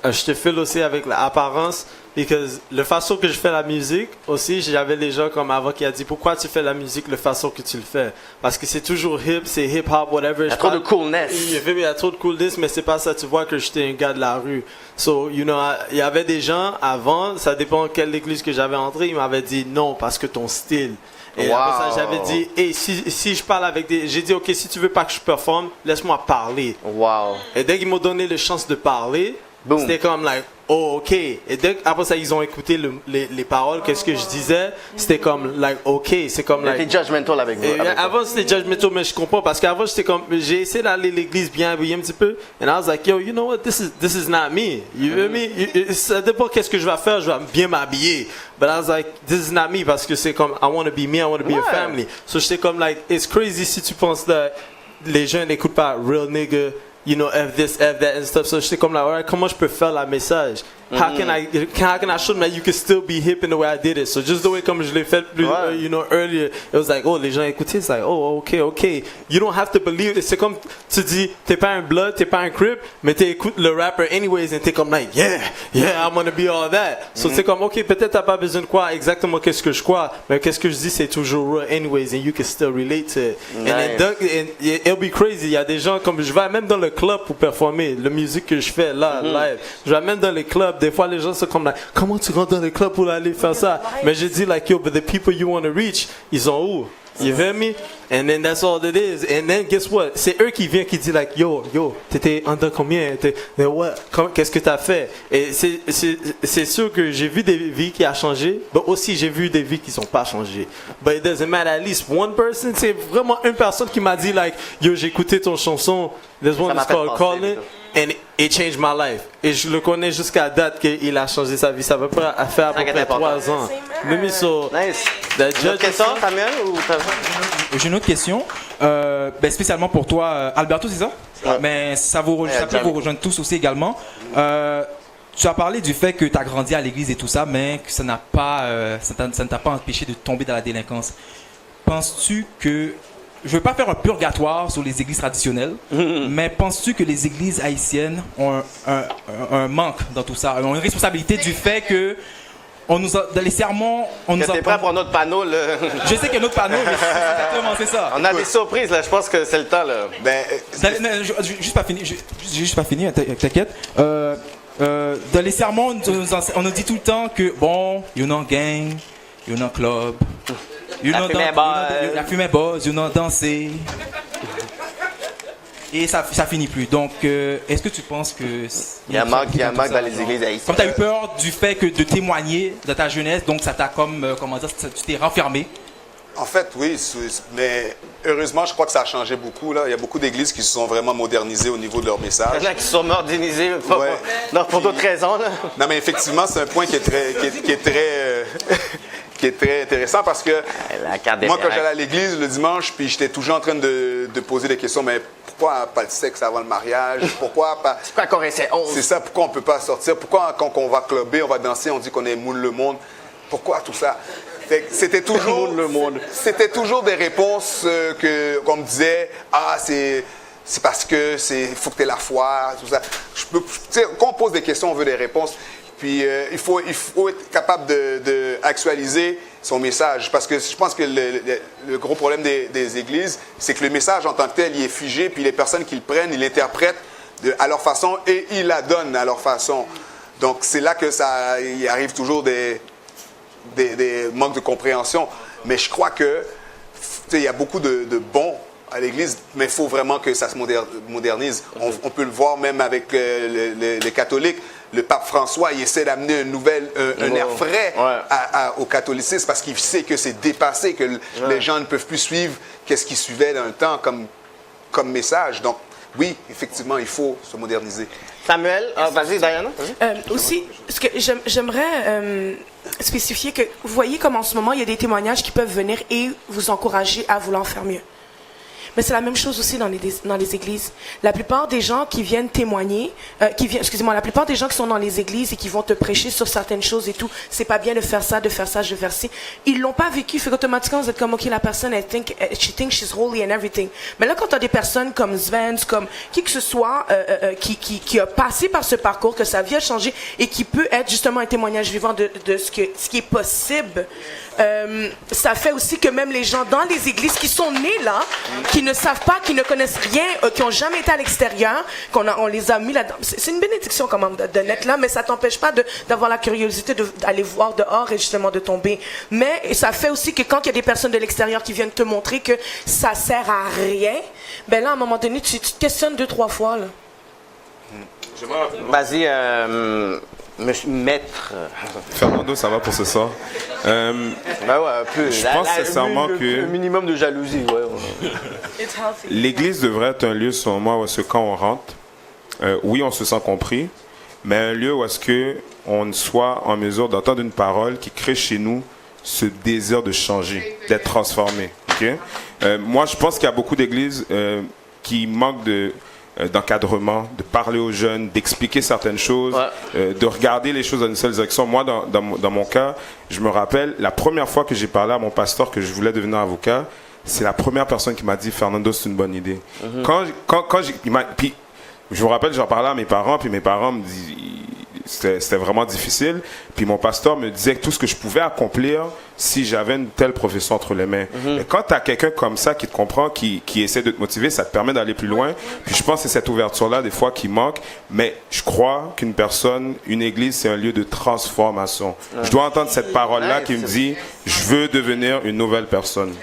je te file aussi avec l'apparence, parce que la façon que je fais la musique, aussi, j'avais les gens comme avant qui a dit, pourquoi tu fais la musique la façon que tu le fais? Parce que c'est toujours c'est hip-hop, whatever. Il y a trop de coolness. Il y a trop de coolness, mais c'est pas ça, tu vois que j'étais un gars de la rue. So, you know, il y avait des gens avant, ça dépend quelle église que j'avais entré, ils m'avaient dit non, parce que ton style. Et après ça, j'avais dit, hey, si je parle avec j'ai dit, ok, si tu veux pas que je performe, laisse-moi parler. Wow. Et dès qu'ils m'ont donné la chance de parler, c'était comme, like, oh, ok. Et après ça, ils ont écouté les paroles, qu'est-ce que je disais, c'était comme, like, ok. C'est comme, like. C'était judgmental avec vous. Avant, c'était judgmental, mais je comprends, parce qu'avant, j'étais comme, j'ai essayé d'aller à l'église bien habillé un petit peu, and I was like, yo, you know what, this is not me. You feel me? Ça dépend qu'est-ce que je vais faire, je vais bien m'habiller. But I was like, this is not me, parce que c'est comme, I want to be me, I want to be a family. So j'étais comme, like, it's crazy si tu penses que les gens n'écoutent pas real nigga, you know, F this, F that and stuff. So j'étais comme, like, alright, comment je peux faire la message? How can I show them that you can still be hip in the way I did it? So just the way comme je l'ai fait plus, you know, earlier, it was like, oh, les gens écoutaient, it's like, oh, okay. You don't have to believe it. C'est comme, tu dis, t'es pas un blood, t'es pas un crip, mais t'écoutes le rapper anyways, et t'es comme, like, yeah, I want to be all that. So c'est comme, ok, peut-être t'as pas besoin de quoi exactement qu'est-ce que je crois, mais qu'est-ce que je dis, c'est toujours real anyways, and you can still relate to it. Nice. And it'll be crazy. Il y a des gens, comme je vais même dans le club pour performer, la musique que je fais là, live. Je vais même dans les clubs. Des fois, les gens sont comme, like, comment tu rentres dans les clubs pour aller faire ça? Mais j'ai dit, like, yo, but the people you want to reach, ils sont où? You feel me? And then that's all it is. And then guess what? C'est eux qui viennent qui disent, like, yo, t'étais under combien? What? Qu'est-ce que t'as fait? Et c'est sûr que j'ai vu des vies qui ont changé, mais aussi j'ai vu des vies qui sont pas changées. But it doesn't matter. At least one person, c'est vraiment une personne qui m'a dit, like, yo, j'ai écouté ton chanson. There's one that's called Call It. And it changed my life. Et je le connais jusqu'à date qu'il a changé sa vie. Ça fait à peu près 3 ans. Même so, Nice. the Autre judge question, Samuel? J'ai une autre question, spécialement pour toi, Alberto, c'est ça? Mais ça peut vous rejoindre tous aussi également. Tu as parlé du fait que tu as grandi à l'église et tout ça, mais que ça ne t'a pas empêché de tomber dans la délinquance. Penses-tu que... Je ne veux pas faire un purgatoire sur les églises traditionnelles, mais penses-tu que les églises haïtiennes ont un manque dans tout ça, ont une responsabilité du fait que on nous a, dans les sermons, on nous a... T'es prêt pour notre panneau, là? Je sais qu'il y a un autre panneau, mais exactement, c'est ça. On a des surprises, là. Je pense que c'est le temps, là. Juste pas fini, t'inquiète. Dans les sermons, on nous dit tout le temps que, bon, you know gang, you know club, la fumée buzz, you know danser. Et ça finit plus. Donc, est-ce que tu penses que... Il y a un manque dans les églises haïtiennes. Comme tu as eu peur du fait que de témoigner de ta jeunesse, donc ça t'a comme, comment dire, tu t'es renfermé. En fait, oui, mais heureusement, je crois que ça a changé beaucoup. Là. Il y a beaucoup d'églises qui se sont vraiment modernisées au niveau de leur message. Il y en a qui se sont modernisés pour d'autres raisons. Là. Non, mais effectivement, c'est un point qui est très intéressant parce que moi, quand j'allais à l'église le dimanche, puis j'étais toujours en train de poser des questions, mais pourquoi pas le sexe avant le mariage? Pourquoi pas... C'est quoi qu'on essaie? C'est ça, pourquoi on ne peut pas sortir? Pourquoi quand on va clubber, on va danser, on dit qu'on est moule le monde? Pourquoi tout ça? C'était toujours des réponses qu'on me disait, c'est parce que faut que tu aies la foi, tout ça. Quand on pose des questions, on veut des réponses. Puis il faut être capable d'actualiser son message. Parce que je pense que le gros problème des églises, c'est que le message en tant que tel, il est figé, puis les personnes qui le prennent, ils l'interprètent à leur façon et ils la donnent à leur façon. Donc c'est là que il arrive toujours des manques de compréhension. Mais je crois que il y a beaucoup de bons à l'Église, mais il faut vraiment que ça se modernise. On peut le voir même avec les catholiques. Le pape François, il essaie d'amener un air frais au catholicisme parce qu'il sait que c'est dépassé, que les gens ne peuvent plus suivre qu'est-ce qu'ils suivaient dans le temps comme message. Donc, oui, effectivement, il faut se moderniser. Samuel, vas-y, Diana. Aussi, ce que j'aimerais spécifier que vous voyez comme en ce moment, il y a des témoignages qui peuvent venir et vous encourager à vouloir faire mieux. Mais c'est la même chose aussi dans les églises. La plupart des gens qui viennent témoigner, la plupart des gens qui sont dans les églises et qui vont te prêcher sur certaines choses et tout, c'est pas bien de faire ça, de faire ci. Ils l'ont pas vécu, fait qu'automatiquement vous êtes comme, ok, la personne, she thinks she's holy and everything. Mais là, quand tu as des personnes comme Svens, comme qui que ce soit, qui a passé par ce parcours, que sa vie a changé et qui peut être justement un témoignage vivant de ce qui est possible, ça fait aussi que même les gens dans les églises qui sont nés là, qui ne savent pas, qui ne connaissent rien, qui n'ont jamais été à l'extérieur, on les a mis là-dedans. C'est une bénédiction quand même de naître là, mais ça t'empêche pas d'avoir la curiosité d'aller voir dehors et justement de tomber. Mais ça fait aussi que quand il y a des personnes de l'extérieur qui viennent te montrer que ça sert à rien, ben là, à un moment donné, tu te questionnes 2-3 fois. Là. Vas-y, maître. Fernando, ça va pour ce soir. Je pense sincèrement que... Un minimum de jalousie, L'église devrait être un lieu, selon moi, où est-ce que quand on rentre, oui, on se sent compris, mais un lieu où est-ce qu'on soit en mesure d'entendre une parole qui crée chez nous ce désir de changer, d'être transformé. Okay? Moi, je pense qu'il y a beaucoup d'églises qui manquent d'encadrement, de parler aux jeunes, d'expliquer certaines choses, de regarder les choses dans une seule direction. Moi, dans mon cas, je me rappelle, la première fois que j'ai parlé à mon pasteur que je voulais devenir avocat, c'est la première personne qui m'a dit « Fernando, c'est une bonne idée. Puis, je me rappelle, j'en parlais à mes parents, puis mes parents me disaient... C'était vraiment difficile. Puis mon pasteur me disait que tout ce que je pouvais accomplir si j'avais une telle profession entre les mains. Et quand tu as quelqu'un comme ça qui te comprend, qui essaie de te motiver, ça te permet d'aller plus loin. Puis je pense que c'est cette ouverture-là, des fois, qui manque. Mais je crois qu'une personne, une église, c'est un lieu de transformation. Je dois entendre cette parole-là qui me dit « Je veux devenir une nouvelle personne. »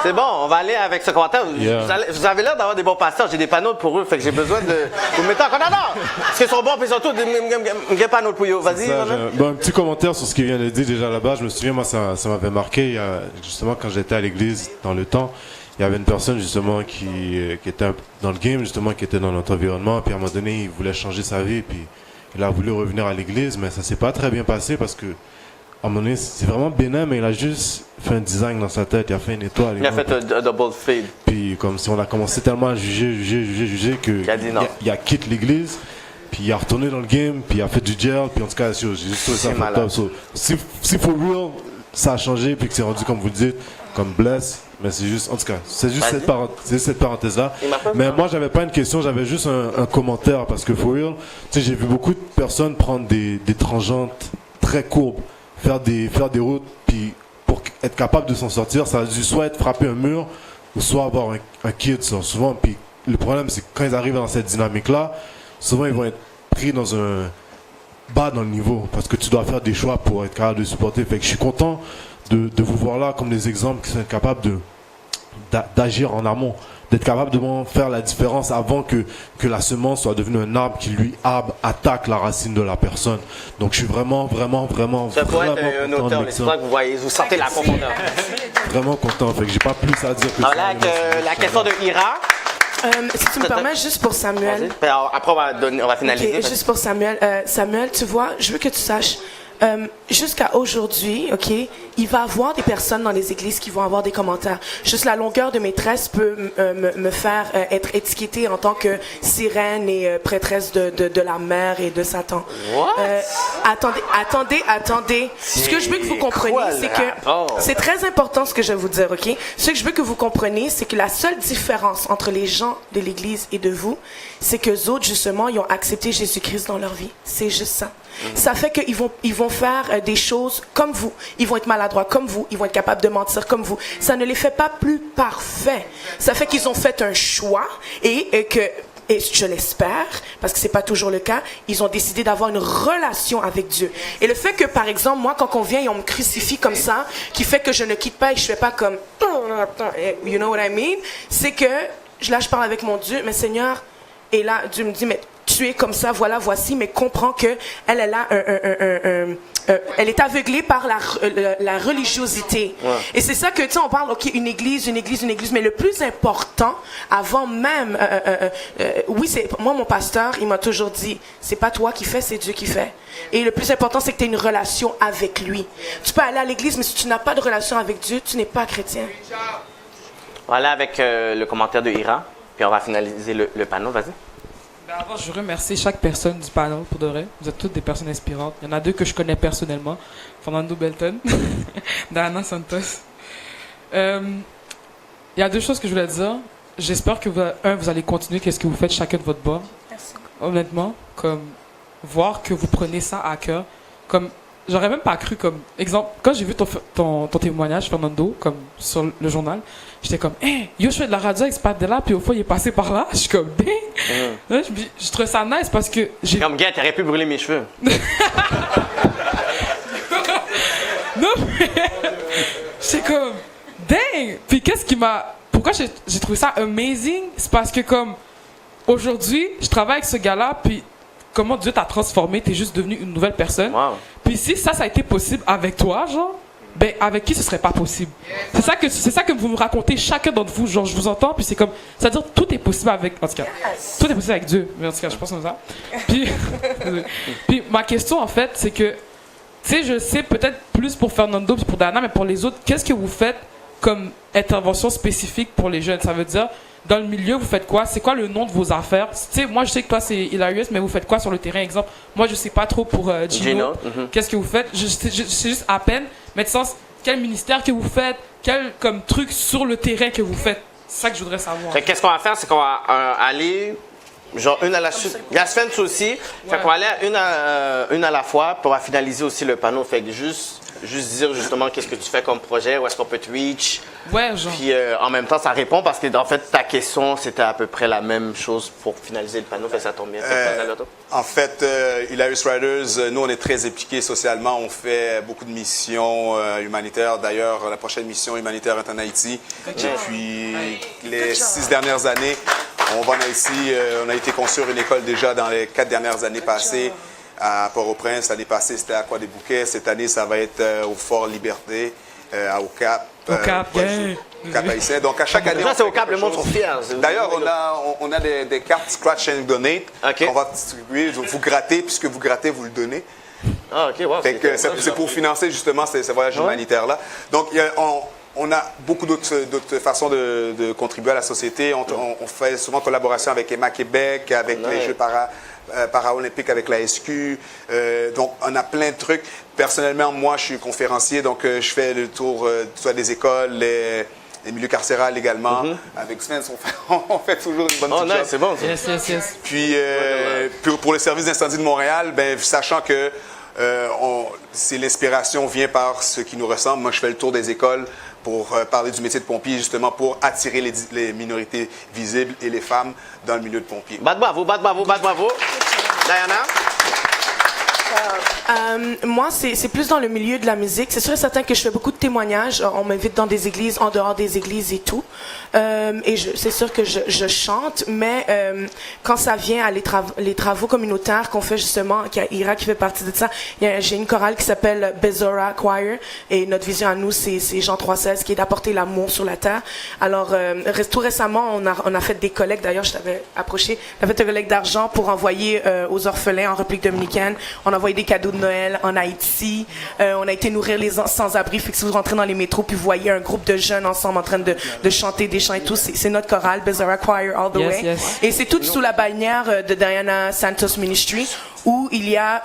C'est bon, on va aller avec ce commentaire. Vous avez l'air d'avoir des bons pasteurs. J'ai des panneaux pour eux, fait que j'ai besoin de vous mettre en condamnant. Parce qu'ils sont bons, puis surtout des panneaux pour eux. Vas-y. Un petit commentaire sur ce qu'il vient de dire déjà là-bas. Je me souviens, moi, ça m'avait marqué, justement, quand j'étais à l'église dans le temps. il y avait une personne justement qui était dans le game, justement, qui était dans notre environnement, puis à un moment donné, il voulait changer sa vie, puis il a voulu revenir à l'église, mais ça s'est pas très bien passé parce que à un moment donné, c'est vraiment bénin, mais il a juste fait un design dans sa tête, il a fait une étoile. Il a fait un double fade. Puis comme si on a commencé tellement à juger que il a quitté l'église, puis il a retourné dans le game, puis il a fait du gel, puis en tout cas, j'ai juste trouvé ça top. So, si for real, ça a changé, puis que c'est rendu comme vous le dites, comme bless, mais c'est juste, en tout cas, c'est juste cette parenthèse-là. Mais moi, j'avais pas une question, j'avais juste un commentaire, parce que for real, tu sais, j'ai vu beaucoup de personnes prendre des tangentes très courbes, faire des routes, puis pour être capable de s'en sortir, ça a dû soit être frapper un mur, ou soit avoir un kid, souvent. Puis le problème, c'est que quand ils arrivent dans cette dynamique-là, souvent ils vont être pris dans un bas dans le niveau, parce que tu dois faire des choix pour être capable de supporter. Fait que je suis content de vous voir là comme des exemples qui sont capables d'agir en amont, d'être capable de faire la différence avant que la semence soit devenue un arbre qui lui attaque la racine de la personne. Donc je suis vraiment ça peut être un auteur, c'est pour ça que vous sentez la profondeur. Vraiment content, fait que j'ai pas plus à dire que ça. La question de Ira. Si tu me permets, juste pour Samuel. Après, on va finaliser. Okay, juste pour Samuel. Samuel, tu vois, je veux que tu saches, jusqu'à aujourd'hui, ok, il va y avoir des personnes dans les églises qui vont avoir des commentaires. Juste la longueur de mes tresses peut me faire être étiquetée en tant que sirène et prêtresse de la mer et de Satan. Attendez. Ce que je veux que vous compreniez, c'est que c'est très important ce que je vais vous dire, ok? Ce que je veux que vous compreniez, c'est que la seule différence entre les gens de l'église et de vous, c'est que eux autres, justement, ils ont accepté Jésus-Christ dans leur vie. C'est juste ça. Ça fait qu'ils vont faire des choses comme vous. Ils vont être maladroits comme vous. Ils vont être capables de mentir comme vous. Ça ne les fait pas plus parfaits. Ça fait qu'ils ont fait un choix et je l'espère, parce que c'est pas toujours le cas, ils ont décidé d'avoir une relation avec Dieu. Et le fait que, par exemple, moi, quand on vient et on me crucifie comme ça, qui fait que je ne quitte pas et je fais pas comme, you know what I mean, c'est que là, je parle avec mon Dieu, mais Seigneur, et là, Dieu me dit, mais tu es comme ça, voilà, voici, mais comprends que elle est aveuglée par la religiosité. Ouais. Et c'est ça que, tu sais, on parle, ok, une église, mais le plus important, avant même, oui, c'est moi, mon pasteur, il m'a toujours dit, c'est pas toi qui fais, c'est Dieu qui fait. Et le plus important, c'est que tu aies une relation avec lui. Tu peux aller à l'église, mais si tu n'as pas de relation avec Dieu, tu n'es pas chrétien. Voilà, avec le commentaire de Ira, puis on va finaliser le panneau, vas-y. Avant, je remercie chaque personne du panel, pour de vrai. Vous êtes toutes des personnes inspirantes. Il y en a deux que je connais personnellement. Fernando Belton, Diana Santos. Il y a deux choses que je voulais dire. J'espère que, vous allez continuer qu'est-ce que vous faites chacun de votre bord. Merci. Honnêtement, comme voir que vous prenez ça à cœur. Comme, j'aurais même pas cru, comme, exemple, quand j'ai vu ton témoignage, Fernando, comme sur le journal, j'étais comme, hey, yo, je fais de la radio avec ce là puis au fond, il est passé par là. Je suis comme, ding! Là, je trouve ça nice parce que j'ai. Comme, gars, t'aurais pu brûler mes cheveux. Non, mais. J'étais comme, dang! Puis qu'est-ce qui m'a. Pourquoi j'ai trouvé ça amazing? C'est parce que, comme, aujourd'hui, je travaille avec ce gars-là, puis comment Dieu t'a transformé, t'es juste devenu une nouvelle personne. Wow. Puis si ça a été possible avec toi, genre, ben avec qui ce serait pas possible? C'est ça que vous me racontez chacun d'entre vous, genre je vous entends, puis c'est comme, c'est-à-dire tout est possible avec, en tout cas, tout est possible avec Dieu, mais en tout cas je pense comme ça. Puis ma question en fait, c'est que, tu sais, je sais peut-être plus pour Fernando puis pour Diana, mais pour les autres, qu'est-ce que vous faites comme intervention spécifique pour les jeunes? Ça veut dire, dans le milieu, vous faites quoi? C'est quoi le nom de vos affaires? Tu sais, moi, je sais que toi, c'est Hilarious, mais vous faites quoi sur le terrain? Exemple, moi, je sais pas trop pour Gino. Qu'est-ce que vous faites? Je sais juste à peine, mais de sens, quel ministère que vous faites? Quel comme truc sur le terrain que vous faites? C'est ça que je voudrais savoir. Qu'est-ce qu'on va faire? C'est qu'on va aller, genre, une à la suite. Il y a Sven aussi. Fait qu'on va aller une à la fois, puis on va finaliser aussi le panneau. Fait que juste dire justement qu'est-ce que tu fais comme projet, où est-ce qu'on peut te reach. Ouais, genre. Puis en même temps, ça répond parce que en fait, ta question, c'était à peu près la même chose pour finaliser le panneau. Fait que ça tombe bien. En fait, Hilarious Riders, nous, on est très impliqués socialement. On fait beaucoup de missions humanitaires. D'ailleurs, la prochaine mission humanitaire est en Haïti. Depuis les 6 dernières années, on va en Haïti. On a été construire une école déjà dans les 4 dernières années passées. À Port-au-Prince, l'année passée, c'était à Croix-des-Bouquets. Cette année, ça va être au Fort Liberté, à Au-Cap. Au Cap, Cap haïtien. Donc, à chaque année. Ça, c'est au Cap, le monde sont fiers. D'ailleurs, on a des cartes Scratch and Donate qu'on va distribuer. Vous grattez, puisque vous grattez, vous le donnez. Ah, OK, wow. C'est pour financer justement ces voyages humanitaires-là. Donc, on a beaucoup d'autres façons de contribuer à la société. On fait souvent collaboration avec Emma Québec, avec les Jeux paralympiques avec la SQ. Donc, on a plein de trucs. Personnellement, moi, je suis conférencier, donc je fais le tour soit des écoles, les milieux carcérales également. Avec Spence, on fait toujours une bonne petite job. C'est bon. Yes. Puis, pour le service d'incendie de Montréal, sachant que c'est l'inspiration vient par ce qui nous ressemble. Moi, je fais le tour des écoles pour parler du métier de pompier, justement pour attirer les minorités visibles et les femmes dans le milieu de pompier. Bravo. Diana? Moi, c'est plus dans le milieu de la musique. C'est sûr et certain que je fais beaucoup de témoignages. On m'invite dans des églises, en dehors des églises et tout. C'est sûr que je chante, mais quand ça vient à les travaux communautaires qu'on fait justement, Ira qui fait partie de ça, j'ai une chorale qui s'appelle Bezora Choir et notre vision à nous, c'est Jean 3,16 qui est d'apporter l'amour sur la terre. Alors, tout récemment, on a fait des collectes. D'ailleurs, je t'avais approché. On a fait une collecte d'argent pour envoyer aux orphelins en République dominicaine. On a envoyé des cadeaux de Noël en Haïti. On a été nourrir les sans-abri. Fait que si vous rentrez dans les métros puis vous voyez un groupe de jeunes ensemble en train de chanter des chants et tout, c'est notre chorale, Bezara Choir All the Way. Yes. Et c'est tout sous la bannière de Diana Santos Ministry, où il y a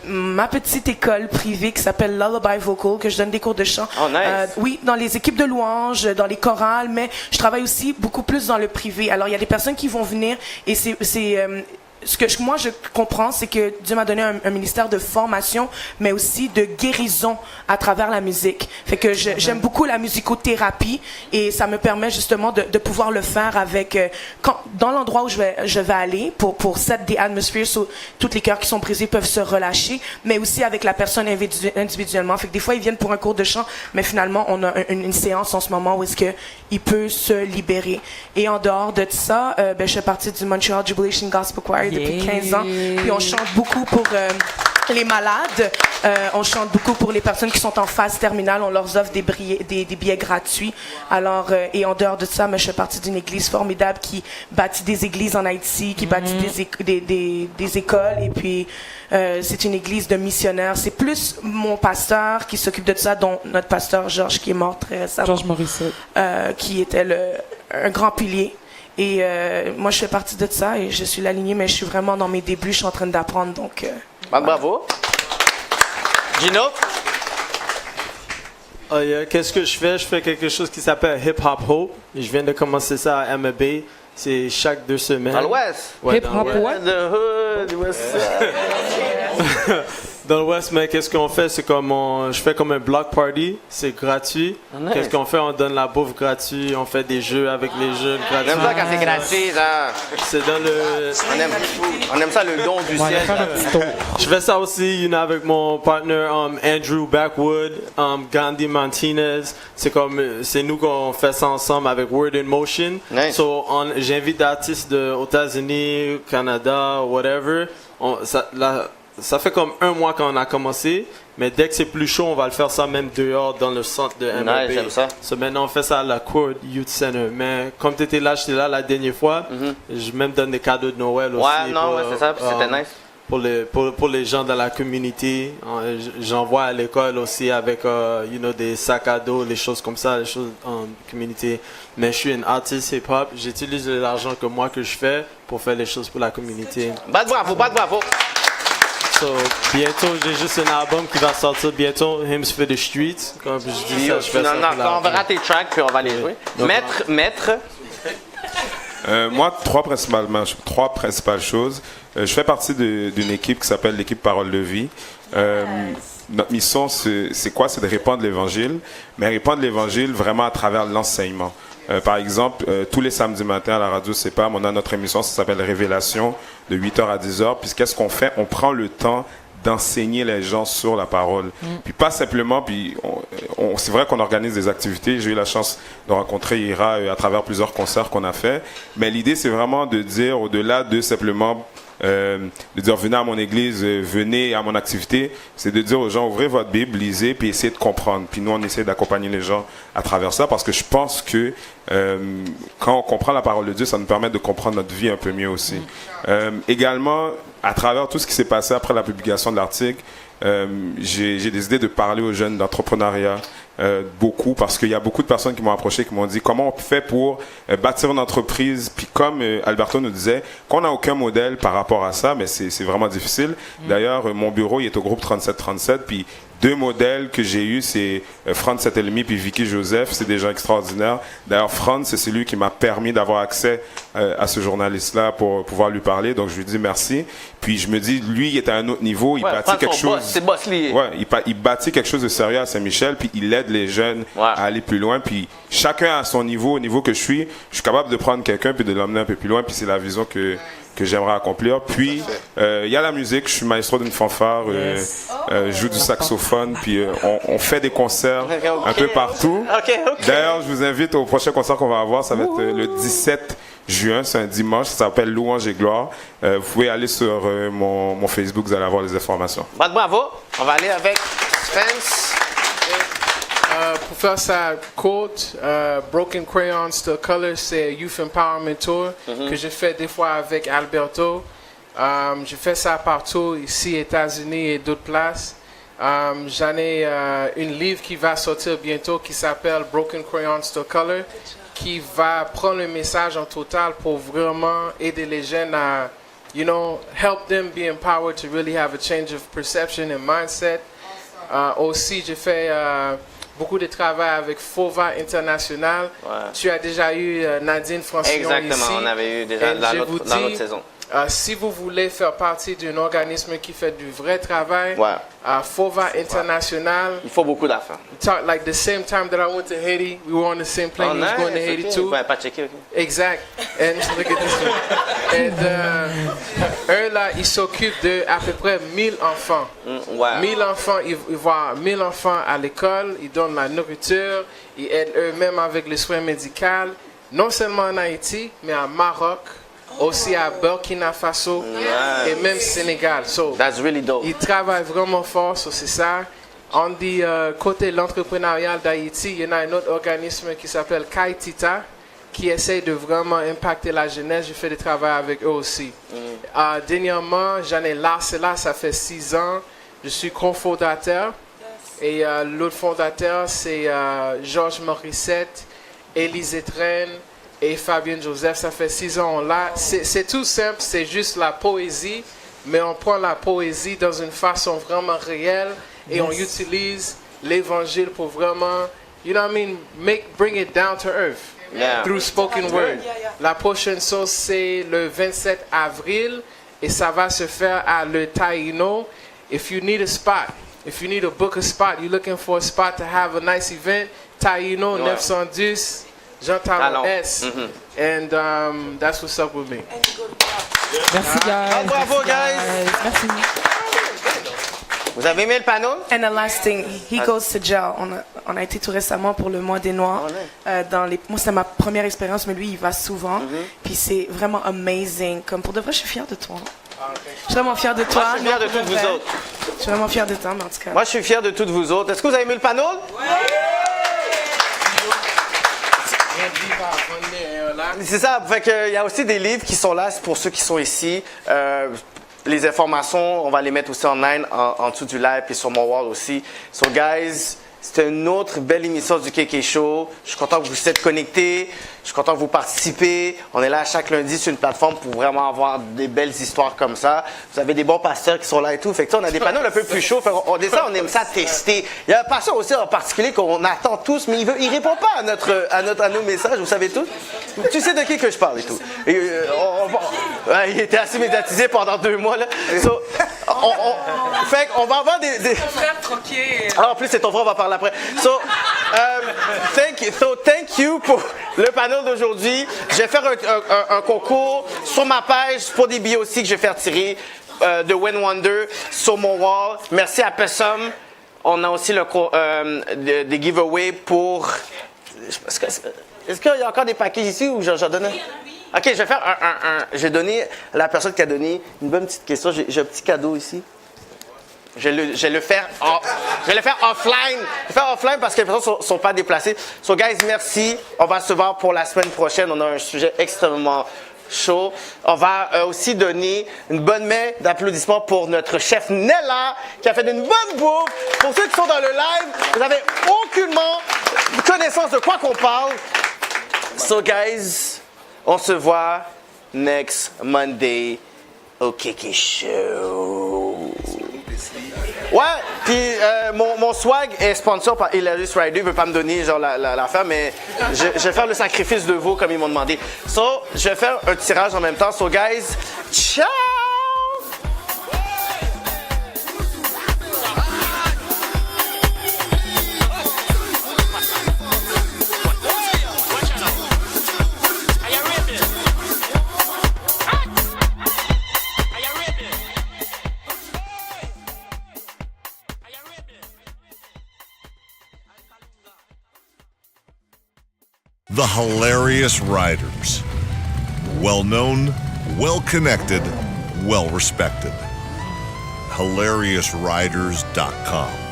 ma petite école privée qui s'appelle Lullaby Vocal, que je donne des cours de chant. Oh, nice. Oui, dans les équipes de louanges, dans les chorales, mais je travaille aussi beaucoup plus dans le privé. Alors, il y a des personnes qui vont venir et ce que moi je comprends, c'est que Dieu m'a donné un ministère de formation, mais aussi de guérison à travers la musique. Fait que j'aime beaucoup la musicothérapie et ça me permet justement de pouvoir le faire avec dans l'endroit où je vais aller pour set the atmosphere, so tous les cœurs qui sont brisés peuvent se relâcher, mais aussi avec la personne individuellement. Fait que des fois ils viennent pour un cours de chant, mais finalement on a une séance en ce moment où est-ce que il peut se libérer. Et en dehors de ça, je fais partie du Montreal Jubilation Gospel Choir depuis 15 ans. Puis on chante beaucoup pour les malades. On chante beaucoup pour les personnes qui sont en phase terminale. On leur offre des billets gratuits. Alors, et en dehors de ça, je fais partie d'une église formidable qui bâtit des églises en Haïti, qui bâtit des écoles. Et puis, c'est une église de missionnaires. C'est plus mon pasteur qui s'occupe de ça, dont notre pasteur Georges, qui est mort très récemment. Georges Morissette. Qui était un grand pilier. Et moi, je fais partie de ça et je suis l'alignée, mais je suis vraiment dans mes débuts, je suis en train d'apprendre, donc... Bravo. Gino? Qu'est-ce que je fais? Je fais quelque chose qui s'appelle Hip Hop Hope. Je viens de commencer ça à MB. C'est chaque 2 semaines. Dans l'Ouest? Ouais, Hip Hop what? The Hood, West Side. Dans l'Ouest, mais qu'est-ce qu'on fait? C'est comme je fais comme un block party, c'est gratuit. Nice. Qu'est-ce qu'on fait? On donne la bouffe gratuite, on fait des jeux avec les jeunes gratuits. On aime ça quand c'est gratuit, ça. C'est dans le... On aime ça, le don du ciel. Je fais ça aussi, avec mon partner Andrew Backwood, Gandhi Martinez. C'est nous qu'on fait ça ensemble avec Word in Motion. Nice. So, j'invite des artistes aux États-Unis, Canada, whatever. Ça fait comme 1 mois qu'on a commencé, mais dès que c'est plus chaud, on va le faire ça même dehors dans le centre de MLB. Nice, j'aime ça. Maintenant, on fait ça à la Court Youth Center. Mais comme tu étais là, j'étais là la dernière fois, je même donne des cadeaux de Noël aussi. Ouais, non, c'est ça, c'était nice. Pour les gens dans la communauté, j'envoie à l'école aussi avec des sacs à dos, les choses comme ça, les choses en communauté. Mais je suis un artiste hip-hop, j'utilise l'argent que je fais pour faire les choses pour la communauté. Bravo. So, bientôt, j'ai juste un album qui va sortir bientôt, Hymns for the Streets. Comme je dis ça, je fais ça. On verra tes tracks puis on va les jouer. Maître. Moi, trois principales choses. Je fais partie d'une équipe qui s'appelle l'équipe Parole de Vie. Notre mission, c'est quoi? C'est de répandre l'Évangile, mais répandre l'Évangile vraiment à travers l'enseignement. Par exemple, tous les samedis matins à la radio CEPAM, on a notre émission, ça s'appelle Révélation, de 8h à 10h. Puis qu'est-ce qu'on fait? On prend le temps d'enseigner les gens sur la parole. Puis pas simplement, c'est vrai qu'on organise des activités. J'ai eu la chance de rencontrer Ira à travers plusieurs concerts qu'on a fait. Mais l'idée, c'est vraiment de dire, au-delà de simplement de dire venez à mon église, venez à mon activité. C'est de dire aux gens ouvrez votre Bible, lisez, puis essayez de comprendre. Puis nous, on essaie d'accompagner les gens à travers ça parce que je pense que quand on comprend la parole de Dieu, ça nous permet de comprendre notre vie un peu mieux aussi. Également, à travers tout ce qui s'est passé après la publication de l'article, j'ai décidé de parler aux jeunes d'entrepreneuriat beaucoup parce qu'il y a beaucoup de personnes qui m'ont approché, qui m'ont dit comment on fait pour bâtir une entreprise. Puis comme Alberto nous disait, qu'on n'a aucun modèle par rapport à ça, mais c'est vraiment difficile. D'ailleurs, mon bureau il est au groupe 3737, puis 2 modèles que j'ai eus, c'est Franz Setelmi puis Vicky Joseph. C'est des gens extraordinaires. D'ailleurs, Franz, c'est celui qui m'a permis d'avoir accès à ce journaliste-là pour pouvoir lui parler. Donc, je lui dis merci. Puis, je me dis, lui, il est à un autre niveau. Il bâtit quelque chose. C'est boss lié. Ouais, il bâtit quelque chose de sérieux à Saint-Michel. Puis, il aide les jeunes à aller plus loin. Puis, chacun à son niveau, au niveau que je suis capable de prendre quelqu'un puis de l'emmener un peu plus loin. Puis, c'est la vision que j'aimerais accomplir. Puis, il y a la musique. Je suis maestro d'une fanfare. Je joue du saxophone. Puis, on fait des concerts un peu partout. D'ailleurs, je vous invite au prochain concert qu'on va avoir. Ça va être le 17 juin. C'est un dimanche. Ça s'appelle Louange et Gloire. Vous pouvez aller sur mon Facebook. Vous allez avoir les informations. Bravo. On va aller avec Spence. Pour faire ça courte, Broken Crayon Still Color, c'est Youth Empowerment Tour que je fais des fois avec Alberto. Je fais ça partout, ici, États-Unis et d'autres places. J'en ai une livre qui va sortir bientôt qui s'appelle Broken Crayon Still Color, qui va prendre le message en total pour vraiment aider les jeunes à, help them be empowered to really have a change of perception and mindset. Aussi, j'ai fait beaucoup de travail avec Fova International. Tu as déjà eu Nadine Francillon ici. Exactement, on avait eu déjà dans l'autre saison. Si vous voulez faire partie d'un organisme qui fait du vrai travail, Fova International. Il faut beaucoup d'affaires. Like the same time that I went to Haiti, we were on the same plane. He was going to Haiti too. Pas checker. Exact. And look at this one. And eux là, ils s'occupent de à peu près 1000 enfants. 1000 enfants, ils voient 1000 enfants à l'école, ils donnent la nourriture, ils aident eux-mêmes avec les soins médicaux, non seulement en Haïti, mais à Maroc. Aussi à Burkina Faso et même Sénégal. So, that's really dope. Ils travaillent vraiment fort, so c'est ça. On dit côté l'entrepreneuriat d'Haïti, il y en a un autre organisme qui s'appelle Kaitita qui essaie de vraiment impacter la jeunesse. Je fais du travail avec eux aussi. Dernièrement, j'en ai là, ça fait 6 ans. Je suis cofondateur. Et l'autre fondateur, c'est Georges Morissette, Élise Etren et Fabienne Joseph. Ça fait 6 ans là. C'est tout simple, c'est juste la poésie, mais on prend la poésie dans une façon vraiment réelle et on utilise l'évangile pour vraiment, you know what I mean, bring it down to earth through spoken word. La prochaine chose, c'est le 27 avril et ça va se faire à Le Taïno. If you need a spot, if you need to book a spot, you're looking for a spot to have a nice event, Taïno 910 Jean Talon S. And that's what's up with me. Merci, guys. Bravo, guys. Merci. Vous avez aimé le panneau? And the last thing, he goes to jail. On a été tout récemment pour le mois des Noirs. Moi, c'est ma première expérience, mais lui, il va souvent. Puis c'est vraiment amazing. Comme pour de vrai, je suis fière de toi. Je suis vraiment fière de toi. Moi, je suis fière de toutes vous autres. Je suis vraiment fière de toi, mais en tout cas. Moi, je suis fière de toutes vous autres. Est-ce que vous avez aimé le panneau? Oui! C'est ça, fait que, il y a aussi des livres qui sont là pour ceux qui sont ici. Les informations, on va les mettre aussi en ligne en dessous du live et sur mon wall aussi. So guys, c'était une autre belle émission du KK Show. Je suis content que vous êtes connectés. Je suis content que vous participez. On est là chaque lundi sur une plateforme pour vraiment avoir des belles histoires comme ça. Vous avez des bons pasteurs qui sont là et tout. Fait que on a des panneaux un peu plus chauds. Fait on descend, on aime ça tester. Il y a un pasteur aussi en particulier qu'on attend tous, mais il répond pas à nos messages. Vous savez tous. Tu sais de qui que je parle et tout. Et, il était assez médiatisé pendant 2 mois là. So, fait qu'on va avoir des... Mon frère troqué. En plus, c'est ton frère, on va parler après. So, thank you pour le panneau d'aujourd'hui. Je vais faire un concours sur ma page pour des billets aussi que je vais faire tirer de Win Wonder sur mon wall. Merci à Pessum. On a aussi des giveaways pour... Est-ce qu'il y a encore des paquets ici ou j'en donne un? OK, je vais faire je vais donner à la personne qui a donné une bonne petite question. J'ai un petit cadeau ici. Je vais le faire offline. Je vais le faire offline parce que les personnes ne sont pas déplacées. So, guys, merci. On va se voir pour la semaine prochaine. On a un sujet extrêmement chaud. On va aussi donner une bonne main d'applaudissements pour notre chef Nella qui a fait une bonne bouffe. Pour ceux qui sont dans le live, vous n'avez aucunement connaissance de quoi qu'on parle. So, guys, on se voit next Monday au Kiki Show. Ouais, puis mon swag est sponsor par Hilarious Rider. Il veut pas me donner genre l'affaire, mais je vais faire le sacrifice de veau comme ils m'ont demandé. So, je vais faire un tirage en même temps. So, guys, ciao! The Hilarious Riders. Well-known, well-connected, well-respected. HilariousRiders.com.